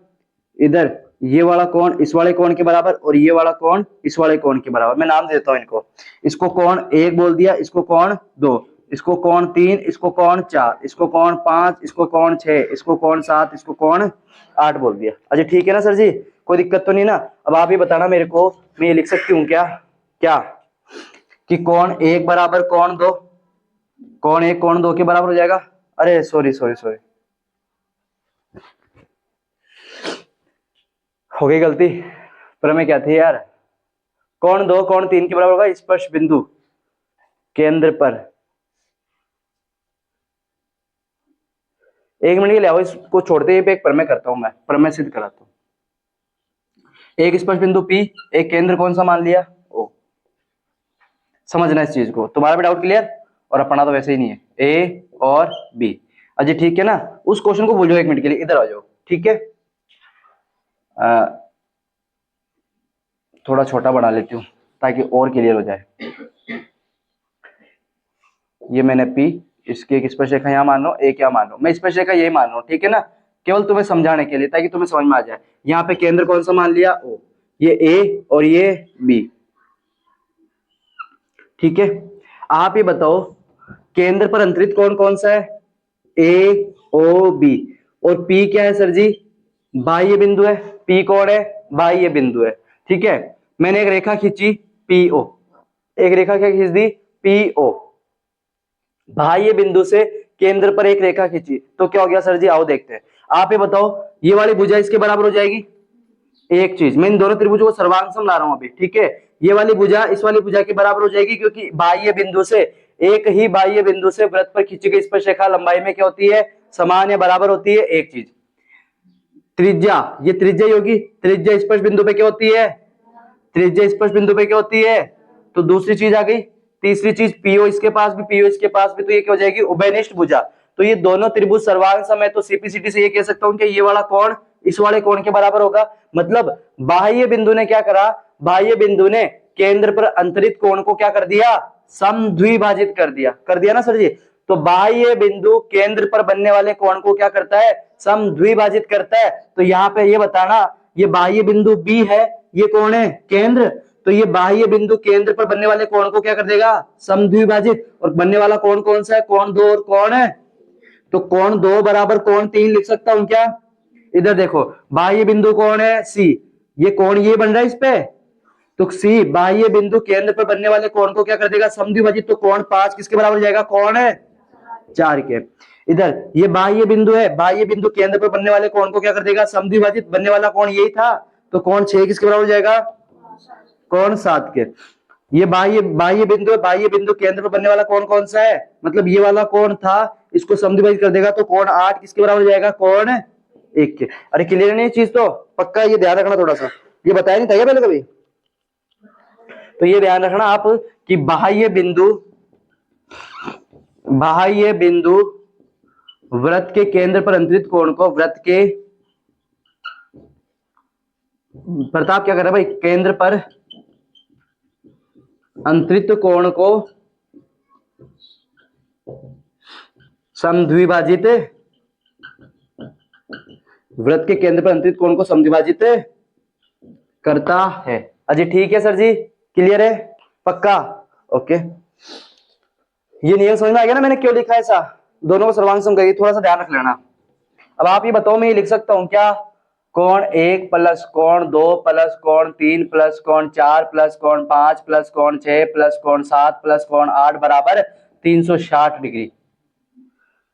Speaker 1: इधर ये वाला कोण इस वाले कोण के बराबर और ये वाला कोण इस वाले कोण के बराबर। मैं नाम देता हूं इनको, इसको कोण 1 बोल दिया, इसको कोण 2, इसको कोण 3, इसको कोण 4, इसको कोण 5, इसको कोण 6, इसको कोण 7, इसको कोण 8 बोल दिया। अच्छा ठीक है ना सर जी, कोई दिक्कत तो नहीं ना? अब आप ये बताना मेरे को, मैं ये लिख सकती हूँ क्या क्या कि कोण 1 बराबर कोण 2, कोण 1 कोण 2 के बराबर हो जाएगा। अरे सॉरी सॉरी सॉरी, हो गई गलती। प्रमेय क्या थी यार? कोण 2 कोण 3 के बराबर होगा स्पर्श बिंदु केंद्र पर। एक मिनट के लिए आओ, इसको छोड़ते ही एक प्रमेय करता हूं, मैं प्रमेय सिद्ध कराता हूं। एक स्पर्श बिंदु P, एक केंद्र कौन सा मान लिया? O। समझना इस चीज को, तुम्हारा भी डाउट क्लियर? और अपना तो वैसे ही नहीं है, A और B। अजय ठीक है ना? उस क्वेश्चन को भूल जाओ एक मिनट के लिए, इधर आ जाओ, ठीक है? थोड़ा छोटा बना लेती हूँ ताकि और क्लियर हो जाए। ये मैंने P, इसकी एक स्पर्श रेखा यहाँ मान लो, एक यहाँ मान लो, मैं स्पर्श रेखा यही मान लो, ठीक है ना? केवल तुम्हें समझाने के लिए, ताकि तुम्हें समझ में आ जाए। यहाँ पे केंद्र कौन सा मान लिया? O। ये A और ये B, ठीक है? आप ये बताओ केंद्र पर अंतरित कोण कौन सा है? AOB। और P क्या है सर जी? बाह्य बिंदु है। P कौन है? बाह्य बिंदु है, ठीक है? मैंने एक रेखा खींची PO, एक रेखा क्या खींच दी? PO। बाह्य बिंदु से केंद्र पर एक रेखा खींची तो क्या हो गया सर जी? आओ देखते हैं। आप ये बताओ, ये वाली भुजा इसके बराबर हो जाएगी? एक चीज, मैं इन दोनों त्रिभुजों को सर्वांग सम ला रहा हूं अभी, ठीक है? ये वाली भुजा इस वाली भुजा के बराबर हो जाएगी, क्योंकि बाह्य बिंदु से, एक ही बाह्य बिंदु से वृत्त पर खींची गई स्पर्श रेखा लंबाई में क्या होती है? समान या बराबर होती है। एक चीज, त्रिज्या, ये त्रिज्या होगी, त्रिज्या स्पर्श बिंदु पे क्या होती है? त्रिज्या स्पर्श बिंदु पे क्या होती है? तो दूसरी चीज आ गई। तीसरी चीज पीओ इसके पास भी, पीओ इसके पास भी, तो ये क्या हो जाएगी? उभयनिष्ठ भुजा। तो ये दोनों त्रिभुज सर्वांग सम है, तो सीपीसीटी से ये कह सकता हूं कि ये वाला कोण इस वाले कोण के बराबर होगा। मतलब बाह्य बिंदु ने क्या करा? बाह्य बिंदु ने केंद्र पर अंतरित कोण को क्या कर दिया? समद्विभाजित कर दिया ना सर जी? तो बाह्य बिंदु केंद्र पर बनने वाले कोण को क्या करता है? समद्विभाजित करता है। तो यहाँ पे ये बताना, ये बाह्य बिंदु B है, ये कौन है? केंद्र। तो ये बाह्य बिंदु केंद्र पर बनने वाले कोण को क्या कर देगा? समद्विभाजित। और बनने वाला कोण कौन सा है? कोण 2 और कोण है, तो कोण 2 बराबर कोण 3 लिख सकता हूं क्या? इधर देखो, बाह्य बिंदु कौन है? C, ये कोण ये बन रहा है इस पे, तो C बाह्य बिंदु केंद्र पर बनने वाले कोण को क्या कर देगा? समद्विभाजित। तो कोण 5 किसके बराबर हो जाएगा? कोण है 4 के। इधर ये बाह्य बिंदु है, बाह्य बिंदु केंद्र पर बनने वाले कोण को क्या कर देगा? समद्विभाजित। बनने वाला कोण यही था, तो कोण 6 किसके बराबर हो जाएगा? कोण 7 के। ये बाह्य बिंदु है, बाह्य बिंदु केंद्र पर बनने वाला कोण कौन सा है? मतलब ये वाला कोण था, इसको समद्विभाजित कर देगा, तो कोण 8 किसके बराबर हो जाएगा? कोण 1 के। अरे क्लियर नहीं चीज? तो पक्का ये ध्यान रखना थोड़ा सा, ये बताया नहीं था क्या पहले कभी? तो ये ध्यान रखना आप कि बाह्य बिंदु वृत्त के केंद्र पर अंतरित कोण को, वृत्त के, प्रताप क्या कर रहा है भाई? केंद्र पर अंतरित कोण को समद्विभाजित, वृत्त के केंद्र पर अंतरित कोण को समद्विभाजित करता है। अजी ठीक है सर जी, क्लियर है, पक्का, ओके। ये नियम समझ में आ गया ना मैंने क्यों लिखा है ऐसा, दोनों को सर्वांग सम करिए, थोड़ा सा ध्यान रख लेना। अब आप ये बताओ, मैं ये लिख सकता हूँ क्या, कोण 1 प्लस कोण 2 प्लस कोण 3 प्लस कोण 4 प्लस कोण 5 प्लस कोण 6 प्लस कोण 7 प्लस कोण 8 बराबर 360 डिग्री।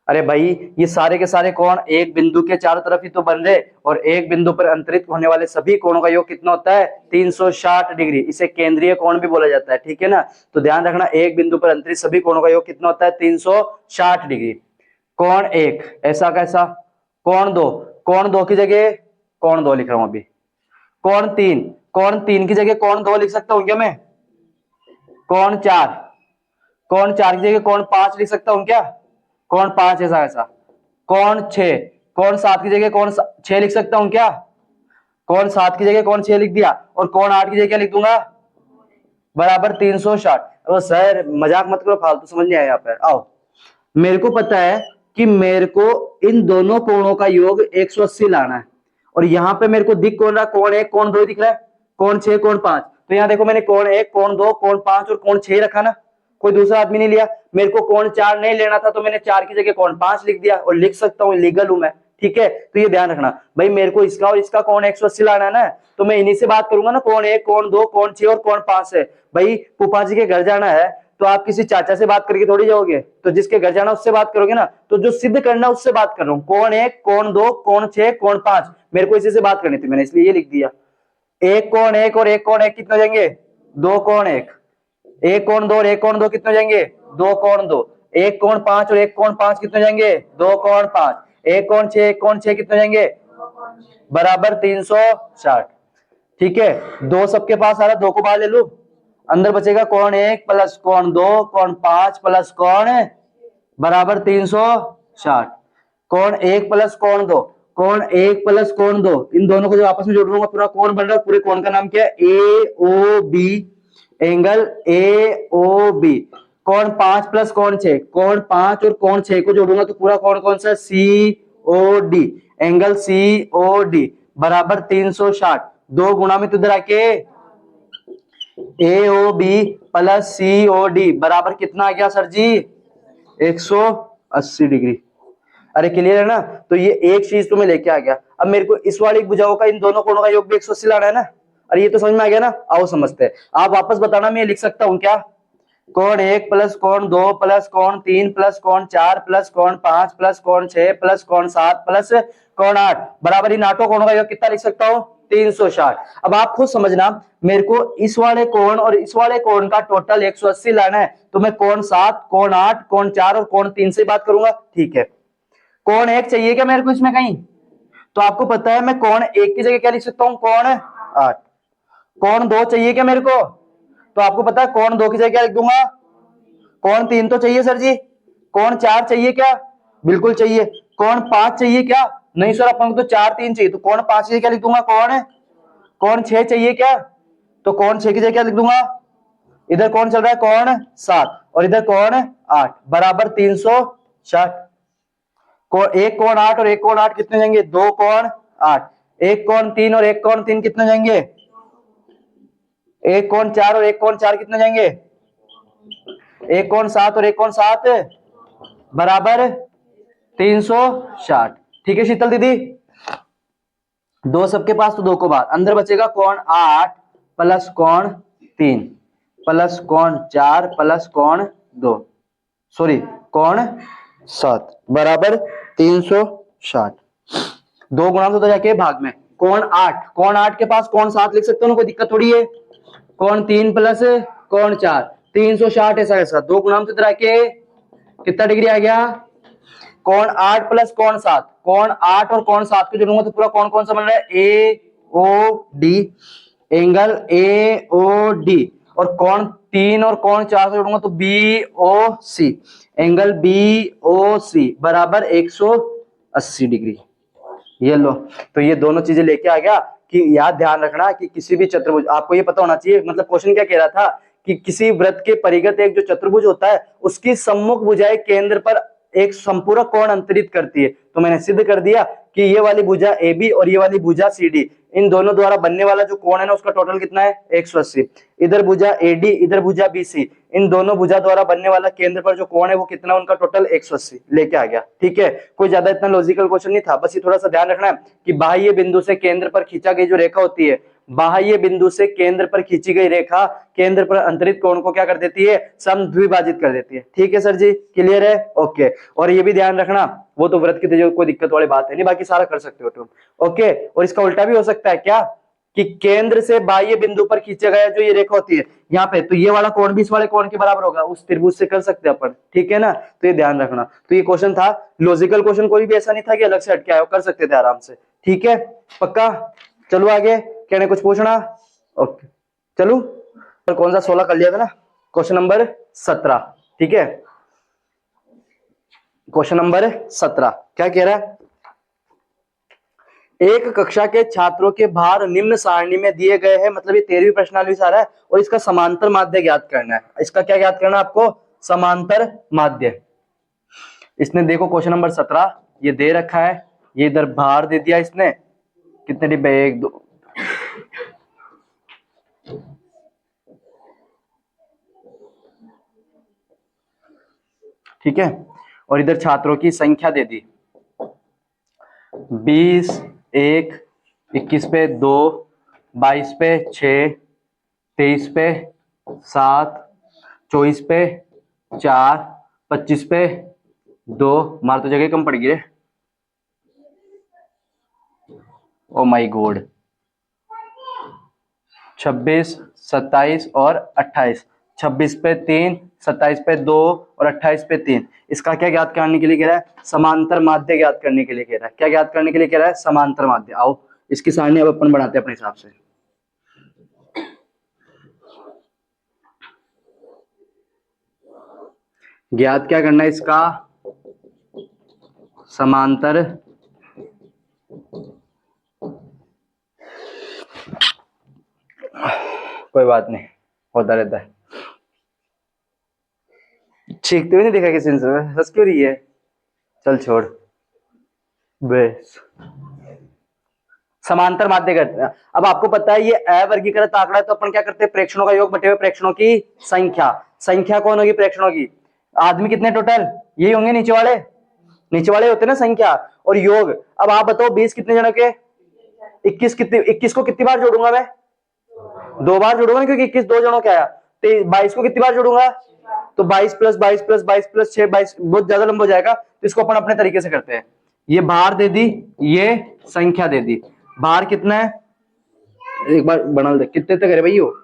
Speaker 1: अरे भाई ये सारे के सारे कोण एक बिंदु के चारों तरफ ही तो बन रहे, और एक बिंदु पर अंतरित होने वाले सभी कोणों का योग कितना होता है, 360 डिग्री। इसे केंद्रीय कोण भी बोला जाता है, ठीक है ना। तो ध्यान रखना, एक बिंदु पर अंतरित सभी कोणों का योग कितना होता है, 360 डिग्री। कोण 1 ऐसा कैसा, कोण दो की जगह कोण 2 लिख रहा हूं अभी। कोण 3 की जगह कोण 2 लिख सकता हूं क्या मैं। कोण 4 की जगह कोण 5 लिख सकता हूं क्या, कोण 5 ऐसा ऐसा। कोण 7 की जगह कोण 6 लिख सकता हूं क्या, कोण 7 की जगह कोण 6 लिख दिया। और कोण 8 की जगह क्या लिख दूंगा, बराबर 360। अब सर मजाक मत करो, फालतू समझ नहीं आया यहाँ पर। आओ, मेरे को पता है कि मेरे को इन दोनों कोणों का योग 180 लाना है, और यहाँ पे मेरे को दिख कौन रहा, कोण 1 कोण 2 दिख रहा है, कोण 6 कोण 5। तो यहाँ देखो मैंने कोण 1 कोण 2 कोण 5 और कोण 6 रखा ना, कोई दूसरा आदमी नहीं लिया। मेरे को कोण 4 नहीं लेना था, तो मैंने 4 की जगह कोण 5 लिख दिया, और लिख सकता हूँ, लीगल हूं मैं, ठीक है। तो ये ध्यान रखना भाई, मेरे को इसका और इसका कोण 180 लाना है ना, तो मैं इन्हीं से बात करूंगा ना, कोण 1 कोण 2 कोण 6 और कोण 5 है। भाई फूफा जी के घर जाना है, तो आप किसी चाचा से बात करके थोड़ी जाओगे, तो जिसके घर जाना उससे बात करोगे ना। तो जो सिद्ध करना उससे बात कर रहा हूँ, कोण 1 कोण 2 कोण 6 कोण 5, मेरे को इसी से बात करनी थी, मैंने इसलिए ये लिख दिया। एक कोण 1 और एक कोण 1 कितने हो जाएंगे, 2 कोण 1। एक कोण 2 और एक कोण 2 कितने हो जाएंगे, 2 कोण 2। एक कोण 5 और एक कोण 5 कितने हो जाएंगे, 2 कोण 5। एक कोण 6 एक कोण 6 कितने हो जाएंगे, बराबर 360। ठीक है, 2 सबके पास आ रहा, 2 को बाहर ले लू, अंदर बचेगा कोण 1 प्लस कोण 2 कोण 5 प्लस कोण बराबर 360। कोण 1 प्लस कोण 2 कोण 1 प्लस कोण 2, इन दोनों को जो आपस में जोड़ दूंगा पूरा कोण बन रहा है। पूरे कोण का नाम क्या है, A O B, angle A O B. कोण 5 प्लस कोण 6, कोण 5 और कोण 6 को जोड़ूंगा तो पूरा कोण कौन सा, C O D, angle C O D बराबर 360। 2 गुणा में तो इधर आके A O B plus C O D बराबर कितना आ गया सर जी, 180 डिग्री। अरे क्लियर है ना। तो ये एक चीज तो मैं लेके आ गया। अब मेरे को इस वाली भुजाओं का इन दोनों कोणों का योग भी 180 लाना है ना। अरे ये तो समझ में आ गया ना। आओ समझते हैं। आप वापस बताना, मैं लिख सकता हूं क्या, कोण 1 प्लस कोण 2 प्लस कोण 3 प्लस कोण 4 प्लस कोण 5 प्लस कोण 6 प्लस कोण 7 प्लस कोण 8 बराबर इन आठों कोणों का योग कितना लिख सकता हूं, 360। अब आप खुद समझना, मेरे को इस वाले कोण और इस वाले कोण का टोटल 180 लाना है, तो मैं कोण 7 कोण 8 कोण 4 और कोण 3 से बात करूंगा। ठीक है, कोण 1 चाहिए क्या मेरे को इसमें कहीं, तो आपको पता है मैं कोण 1 की जगह क्या लिख सकता हूं, कोण 8। कोण 2 चाहिए क्या मेरे को, तो आपको पता है कोण 2 की जगह क्या लिख दूंगा, कोण 3 तो चाहिए सर जी। कोण 4 चाहिए क्या, बिल्कुल चाहिए। कोण 5 चाहिए क्या, नहीं सर अपन को तो 4 3 चाहिए, तो कोण 5 की जगह क्या लिख दूंगा, कोण 6 चाहिए क्या, तो कोण 6 की जगह क्या लिख दूंगा, इधर कौन चल रहा है, कोण 7 और इधर कोण 8 बराबर 360। एक कोण 8 और एक कोण 8 कितने जाएंगे, 2 कोण 8। एक कोण 3 और एक कोण 3 कितने जाएंगे, एक कोण 4 और एक कोण 4 कितने जाएंगे, एक कोण 7 और एक कोण 7 बराबर 360। ठीक है शीतल दीदी, 2 सबके पास तो 2 को बाहर, अंदर बचेगा कोण 8 प्लस कोण 3 प्लस कोण 4 प्लस कोण 2, सॉरी कोण 7 बराबर 360। 2 गुणा तो जाके भाग में, कोण 8 के पास कोण 7 लिख सकते हो ना, कोई दिक्कत थोड़ी है। कोण 3 प्लस कोण 4 360 ऐसा ऐसा, 2 गुणा तो इधर आके कितना डिग्री आ गया, कोण 8 प्लस कोण 7, कोण 8 और कोण 7 को जोड़ूंगा तो पूरा कोण कौन सा बन रहा है, A O D, angle A O D. और कोण 3 और कोण 4 से जोड़ूंगा तो B O C, angle B O C बराबर 180 डिग्री। ये लो, तो ये दोनों चीजें लेके आ गया। कि याद ध्यान रखना कि किसी भी चतुर्भुज, आपको ये पता होना चाहिए, मतलब क्वेश्चन क्या कह रहा था कि किसी वृत्त के परिगत एक जो चतुर्भुज होता है उसकी सम्मुख भुजाएं केंद्र पर एक संपूरक कोण अंतरित करती है। तो मैंने सिद्ध कर दिया कि ये वाली भुजा ए बी और ये वाली भुजा सी डी इन दोनों द्वारा बनने वाला जो कोण है ना उसका टोटल कितना है 180। इधर भुजा AD, इधर भुजा BC, इन दोनों भुजा द्वारा बनने वाला केंद्र पर जो कोण है वो कितना, उनका टोटल 180 लेके आ गया। ठीक है, कोई ज्यादा इतना लॉजिकल क्वेश्चन नहीं था, बस ये थोड़ा सा ध्यान रखना है कि बाह्य बिंदु से केंद्र पर खींचा गई जो रेखा होती है, बाह्य बिंदु से केंद्र पर खींची गई रेखा केंद्र पर अंतरित कोण को क्या कर देती है, समद्विभाजित कर देती है। ठीक है सर जी, क्लियर है? ओके। और ये भी ध्यान रखना, वो तो व्रत की तेजो कोई दिक्कत वाली बात है नहीं, बाकी सारा कर सकते हो तुम। ओके, और इसका उल्टा भी हो सकता है क्या, कि केंद्र से बाह्य बिंदु पर खींचा गया जो ये रेखा होती है यहाँ पे, तो ये वाला कोण भी इस वाले कोण के बराबर होगा, उस त्रिभुज से कर सकते हैं अपन। ठीक है ना, तो ये ध्यान रखना। तो ये क्वेश्चन था लॉजिकल क्वेश्चन, कोई भी ऐसा नहीं था कि अलग से हटके आया, कर सकते थे आराम से। ठीक है, पक्का? चलो आगे, कहने कुछ पूछना? ओके चलो, और कौन सा 16 कर लिया था ना, क्वेश्चन नंबर 17। ठीक है, क्वेश्चन नंबर 17 क्या कह रहा है, एक कक्षा के छात्रों के भार निम्न सारणी में दिए गए हैं, मतलब ये 13वीं प्रश्नावली से आ रहा है, और इसका समांतर माध्य ज्ञात करना है। इसका क्या ज्ञात करना है आपको, समांतर माध्य। इसने देखो क्वेश्चन नंबर 17 ये दे रखा है, ये इधर भार दे दिया इसने, कितने डिब्बे, 1 2, ठीक है, और इधर छात्रों की संख्या दे दी 20, 1, 21 पे 2, 22 पे 6, 23 पे 7, 24 पे 4, 25 पे 2, मार तो जगह कम पड़ गई रे, ओ माय गॉड, 26, 27 और 28, 26 पे 3, 27 पे 2 और 28 पे 3। इसका क्या ज्ञात करने के लिए कह रहा है, समांतर माध्य ज्ञात करने के लिए कह रहा है। क्या ज्ञात करने के लिए कह रहा है, समांतर माध्य। आओ इसकी सारणी अब अपन बनाते हैं अपने हिसाब से। ज्ञात क्या करना है इसका, समांतर कोई बात नहीं, होता रहता है, चीखते हुए नहीं देखा किसी से, हंस क्यों रही है, चल छोड़ बस। समांतर माध्य करते हैं। अब आपको पता है ये अवर्गीकृत आंकड़ा है, तो अपन क्या करते हैं, प्रेक्षणों का योग बटे हुए प्रेक्षणों की संख्या। संख्या कौन होगी प्रेक्षणों की, आदमी कितने टोटल, यही होंगे नीचे वाले, नीचे वाले होते हैं ना संख्या, और योग। अब आप बताओ 20 कितने जनों के, 21 कितने, 21 को कितनी बार जोड़ूंगा मैं, 2 बार जोड़ूंगा, क्योंकि 21 2 जनों क्या आया, तो 22 को कितनी बार जोड़ूंगा, तो 22 प्लस 22 प्लस 22 प्लस 6 22, बहुत ज्यादा लंबा हो जाएगा, तो इसको अपन अपने तरीके से करते हैं। ये भार दे दी, ये संख्या दे दी, भार कितना है, एक बार बना दे कितने तक है भाई हो,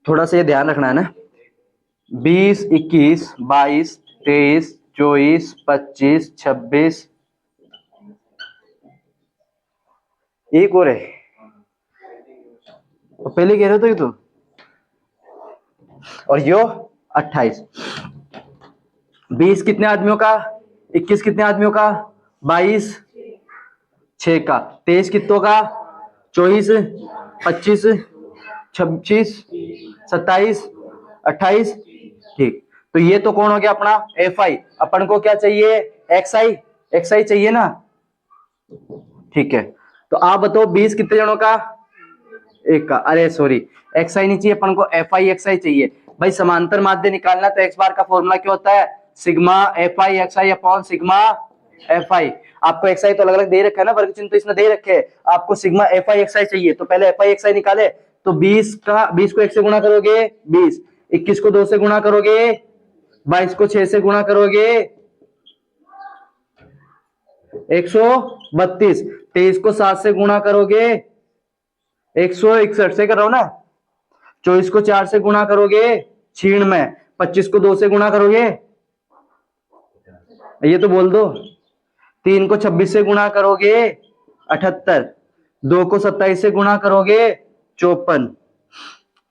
Speaker 1: थोड़ा सा ये ध्यान रखना है ना, 20, 21, 22, 23, 24, 25, 26, एक और है, पहले कह रहे हो तो, और यो 28। 20 कितने आदमियों का, 21 कितने आदमियों का, 22 6 का, 23 कितनों का, 24, 25, 26, 27, 28। ठीक, तो ये तो कौन हो गया अपना FI। अपन को क्या चाहिए, XI, XI चाहिए ना। ठीक है, तो आप बताओ 20 कितने जनों का, एक का, अरे सॉरी XI नहीं चाहिए अपन को, FI XI चाहिए भाई। समांतर माध्य निकालना तो x बार का फॉर्मूला क्या होता है, sigma FI XI upon sigma FI। आपको XI तो अलग अलग दे रखा है ना, वर्ग चिन्ह तो इसने दे रखे हैं, आपको सिग्मा FI XI चाहिए, तो पहले FI XI निकाले, तो 20 को 1 से गुणा करोगे 20, 21 को 2 से गुणा करोगे, 22 को 6 से गुणा करोगे 132, 23 को 7 से गुणा करोगे 161 से कर रहा हूं ना, 24 को 4 से गुणा करोगे 96, 25 को 2 से गुणा करोगे, ये तो बोल दो, 3 को 26 से गुणा करोगे 78, 2 को 27 से गुणा करोगे 54,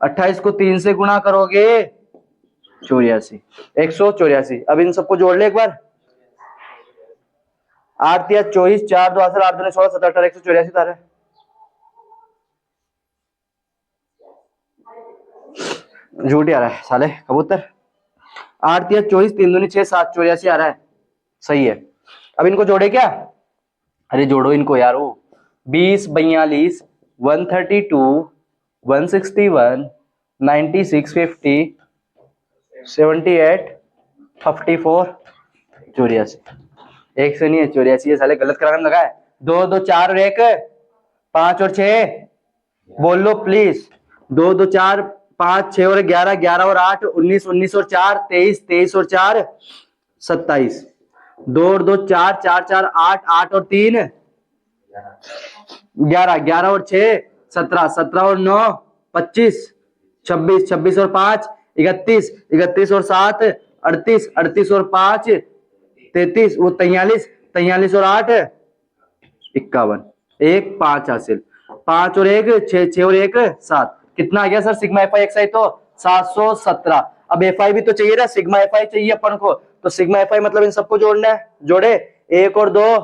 Speaker 1: 28 को 3 से गुणा करोगे 84, 184। अब इन सबको जोड़ ले एक बार, 8 या 24, 4 2 8 2 16 17 18 184 तारे। झूठ आ रहा है साले कबूतर। 8 या 24, 3 दूनी 6, 7 84 आ रहा है, सही है। अब इनको जोड़े क्या, अरे जोड़ो इनको यार, वो 20 42 132 161 96 50 78 54 84, एक से नहीं है 84, ये साले गलत कराने में लगा है। 2 2 4 और 1 5 और 6, बोल लो प्लीज। 2 2 4 5 6 और 11 11 और 8 19 19 और 4 23 23 और 4 27, 2 और 2 4 4 4 8 8 और 3 11 11 और 6 17 17 और 9 25 26 26 और 5 31 31 और 7 38 38 और 5 33, वो 43 43 और 8 51, 1 5 हासिल, 5 और 1 6 6 और 1 7, कितना आ गया sir sigma F I X I, तो 717। अब एफ आई भी तो चाहिए ना, सिग्मा एफ आई चाहिए अपन को, तो सिग्मा एफ आई मतलब इन सबको जोड़ना है, जोड़े 1 और 2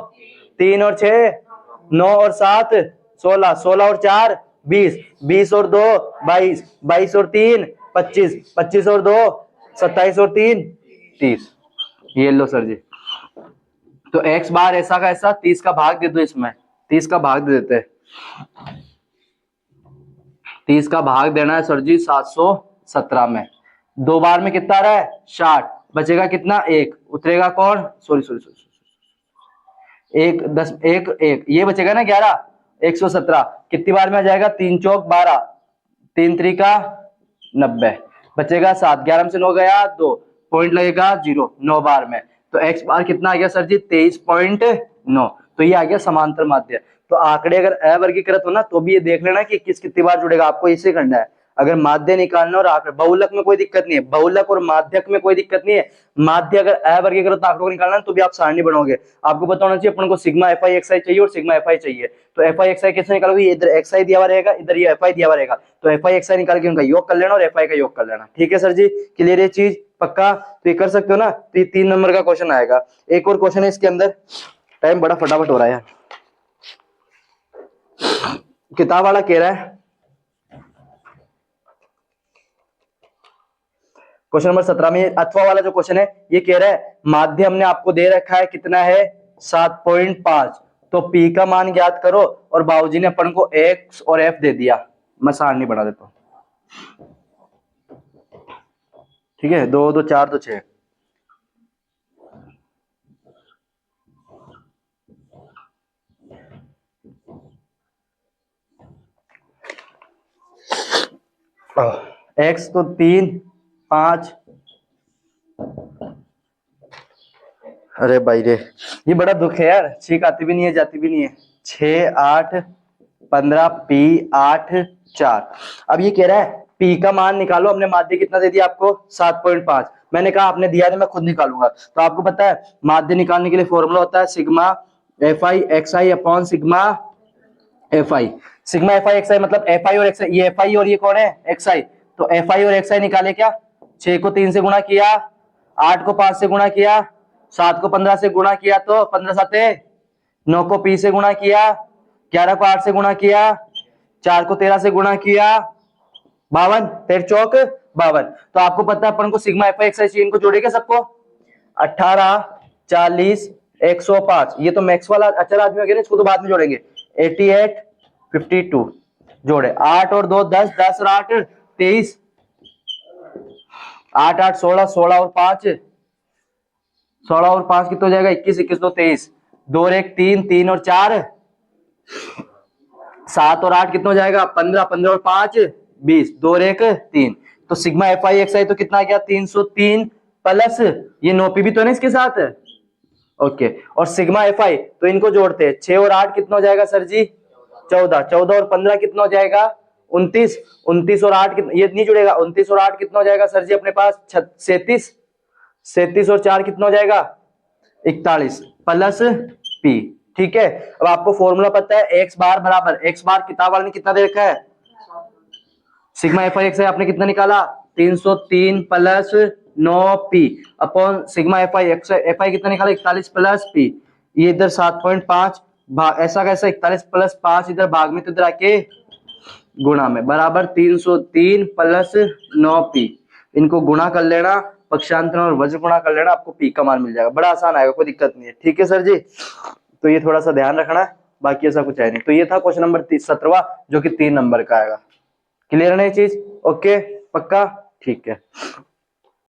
Speaker 1: 3 और 6 9 और 7 16 16 और 4 20 20 और 2 22 22 और 3 25 25 और 2 27 और 3 30, ये लो सर जी। तो x बार ऐसा का ऐसा 30 का भाग दे दो, इसमें 30 का भाग दे देते हैं, 30 का भाग देना है सर जी 717 में, 2 बार में कितना आ रहा है 60, बचेगा कितना 1, उतरेगा कौन, सॉरी सॉरी सॉरी 1 10 1 1, ये बचेगा ना 11 117, कितनी बार में आ जाएगा 3 चौक 12 3 त्रिका 90, बचेगा 7, 11 में से 9 गया 2, पॉइंट लगेगा 0, 9 बार में, तो x बार कितना आ गया सर जी 23.9, तो ये आ गया समांतर माध्य। तो आंकड़े अगर अवर्गीकृत हो ना तो भी ये देख लेना कि किस कितनी बार जुड़ेगा, आपको इसे करना है। अगर माध्य निकालना और आंकड़े, बहुलक में कोई दिक्कत नहीं है, बहुलक और माध्यक में कोई दिक्कत नहीं है, माध्य अगर अवर्गीकृत आंकड़ों को निकालना तो भी आप सारणी बनाओगे। आपको पता होना चाहिए अपन को सिग्मा एफ आई एक्स आई चाहिए और सिग्मा एफ आई चाहिए, तो एफ आई एक्स आई कैसे निकालोगे, इधर एक्स आई दिया हुआ रहेगा, इधर ये एफ आई दिया हुआ रहेगा, तो एफ आई एक्स आई निकाल के उनका योग कर लेना और एफ आई का योग कर लेना, ठीक है सर जी, क्लियर ये चीज, पक्का, तो ये कर सकते हो ना। तो 3 नंबर का क्वेश्चन आएगा। एक और क्वेश्चन है इसके अंदर, टाइम बड़ा फटाफट हो रहा है, किताब वाला कह रहा है क्वेश्चन नंबर 17 में, अथवा वाला जो क्वेश्चन है ये कह रहा है माध्य हमने आपको दे रखा है कितना है 7.5, तो P का मान ज्ञात करो, और बाबूजी ने अपन को X और F दे दिया, मैं सारणी बना देता हूं, ठीक है, 2 2 4 तो 6, X तो 3 5, अरे भाई रे ये बड़ा दुख है यार, छींक आती भी नहीं है जाती भी नहीं है, 6 8 15 P 8 4। अब ये कह रहा है P का मान निकालो, हमने माध्य कितना दे दिया आपको 7.5, मैंने कहा आपने दिया नहीं मैं खुद निकालूंगा। तो आपको पता है माध्य निकालने के लिए फॉर्मूला होता है sigma F I X I upon sigma F I, sigma F I X I मतलब एफ आई और एक्स आई, ये एफ आई और ये कौन है एक्स आई, तो एफ आई और एक्स आई निकाले क्या, 6 को 3 से गुणा किया, 8 को 5 से गुणा किया, 7 को 15 से गुणा किया तो 15 साते 9 को P से गुणा किया, 11 को 8 से गुणा किया, 4 को 13 से गुणा किया, 52 13 चौक 52। तो आपको पता है अपन को सिग्मा एफ आई एक्स आई चाहिए, इनको जोड़ेगा सबको 18 40 105, ये तो मैक्स वाला अचर आदमी वगैरह, इसको तो बाद में जोड़ेंगे, 88 52 जोड़े, 8 और 2 10 10 और 8 23, 8 8 16 16 और 5 16 और 5 कितना हो जाएगा 21 21 2 23, 2 और 1 3 3 और 4 7 और 8 कितना हो जाएगा 15 15 और 5 20, 2 और 1 3, तो sigma F I X I तो कितना आ गया 303 प्लस ये 9P भी तो नहीं इसके साथ, ओके, और सिग्मा एफ आई तो इनको जोड़ते हैं, 6 और 8 कितना हो जाएगा सर जी 14, 14 और 15 कितना हो जाएगा 29, 29 और 8 कितना, ये नहीं जुड़ेगा, 29 और 8 कितना हो जाएगा सर जी अपने पास 37, 37 और 4 कितना हो जाएगा 41 प्लस P, ठीक है। अब आपको फॉर्मूला पता है x बार बराबर, x बार किताब वाले ने कितना दे रखा है, सिग्मा एफ आई एक्स आई आपने कितना निकाला 303 plus 9P upon sigma F I x F I कितना निकाला 41 प्लस P, ये इधर 7.5 ऐसा कैसा 41 प्लस 5 इधर भाग में, तो इधर आके गुणा में बराबर 303 प्लस 9P, इनको गुणा कर लेना पक्षांतरण और वज्र गुणा कर लेना, आपको पी का मान मिल जाएगा। बड़ा आसान आएगा, कोई दिक्कत नहीं है। ठीक है सर जी, तो ये थोड़ा सा ध्यान रखना है, बाकी ऐसा कुछ है नहीं। तो ये था क्वेश्चन नंबर 17वां, जो कि 3 नंबर का आएगा। क्लियर है ना ये चीज? ओके, पक्का? ठीक है।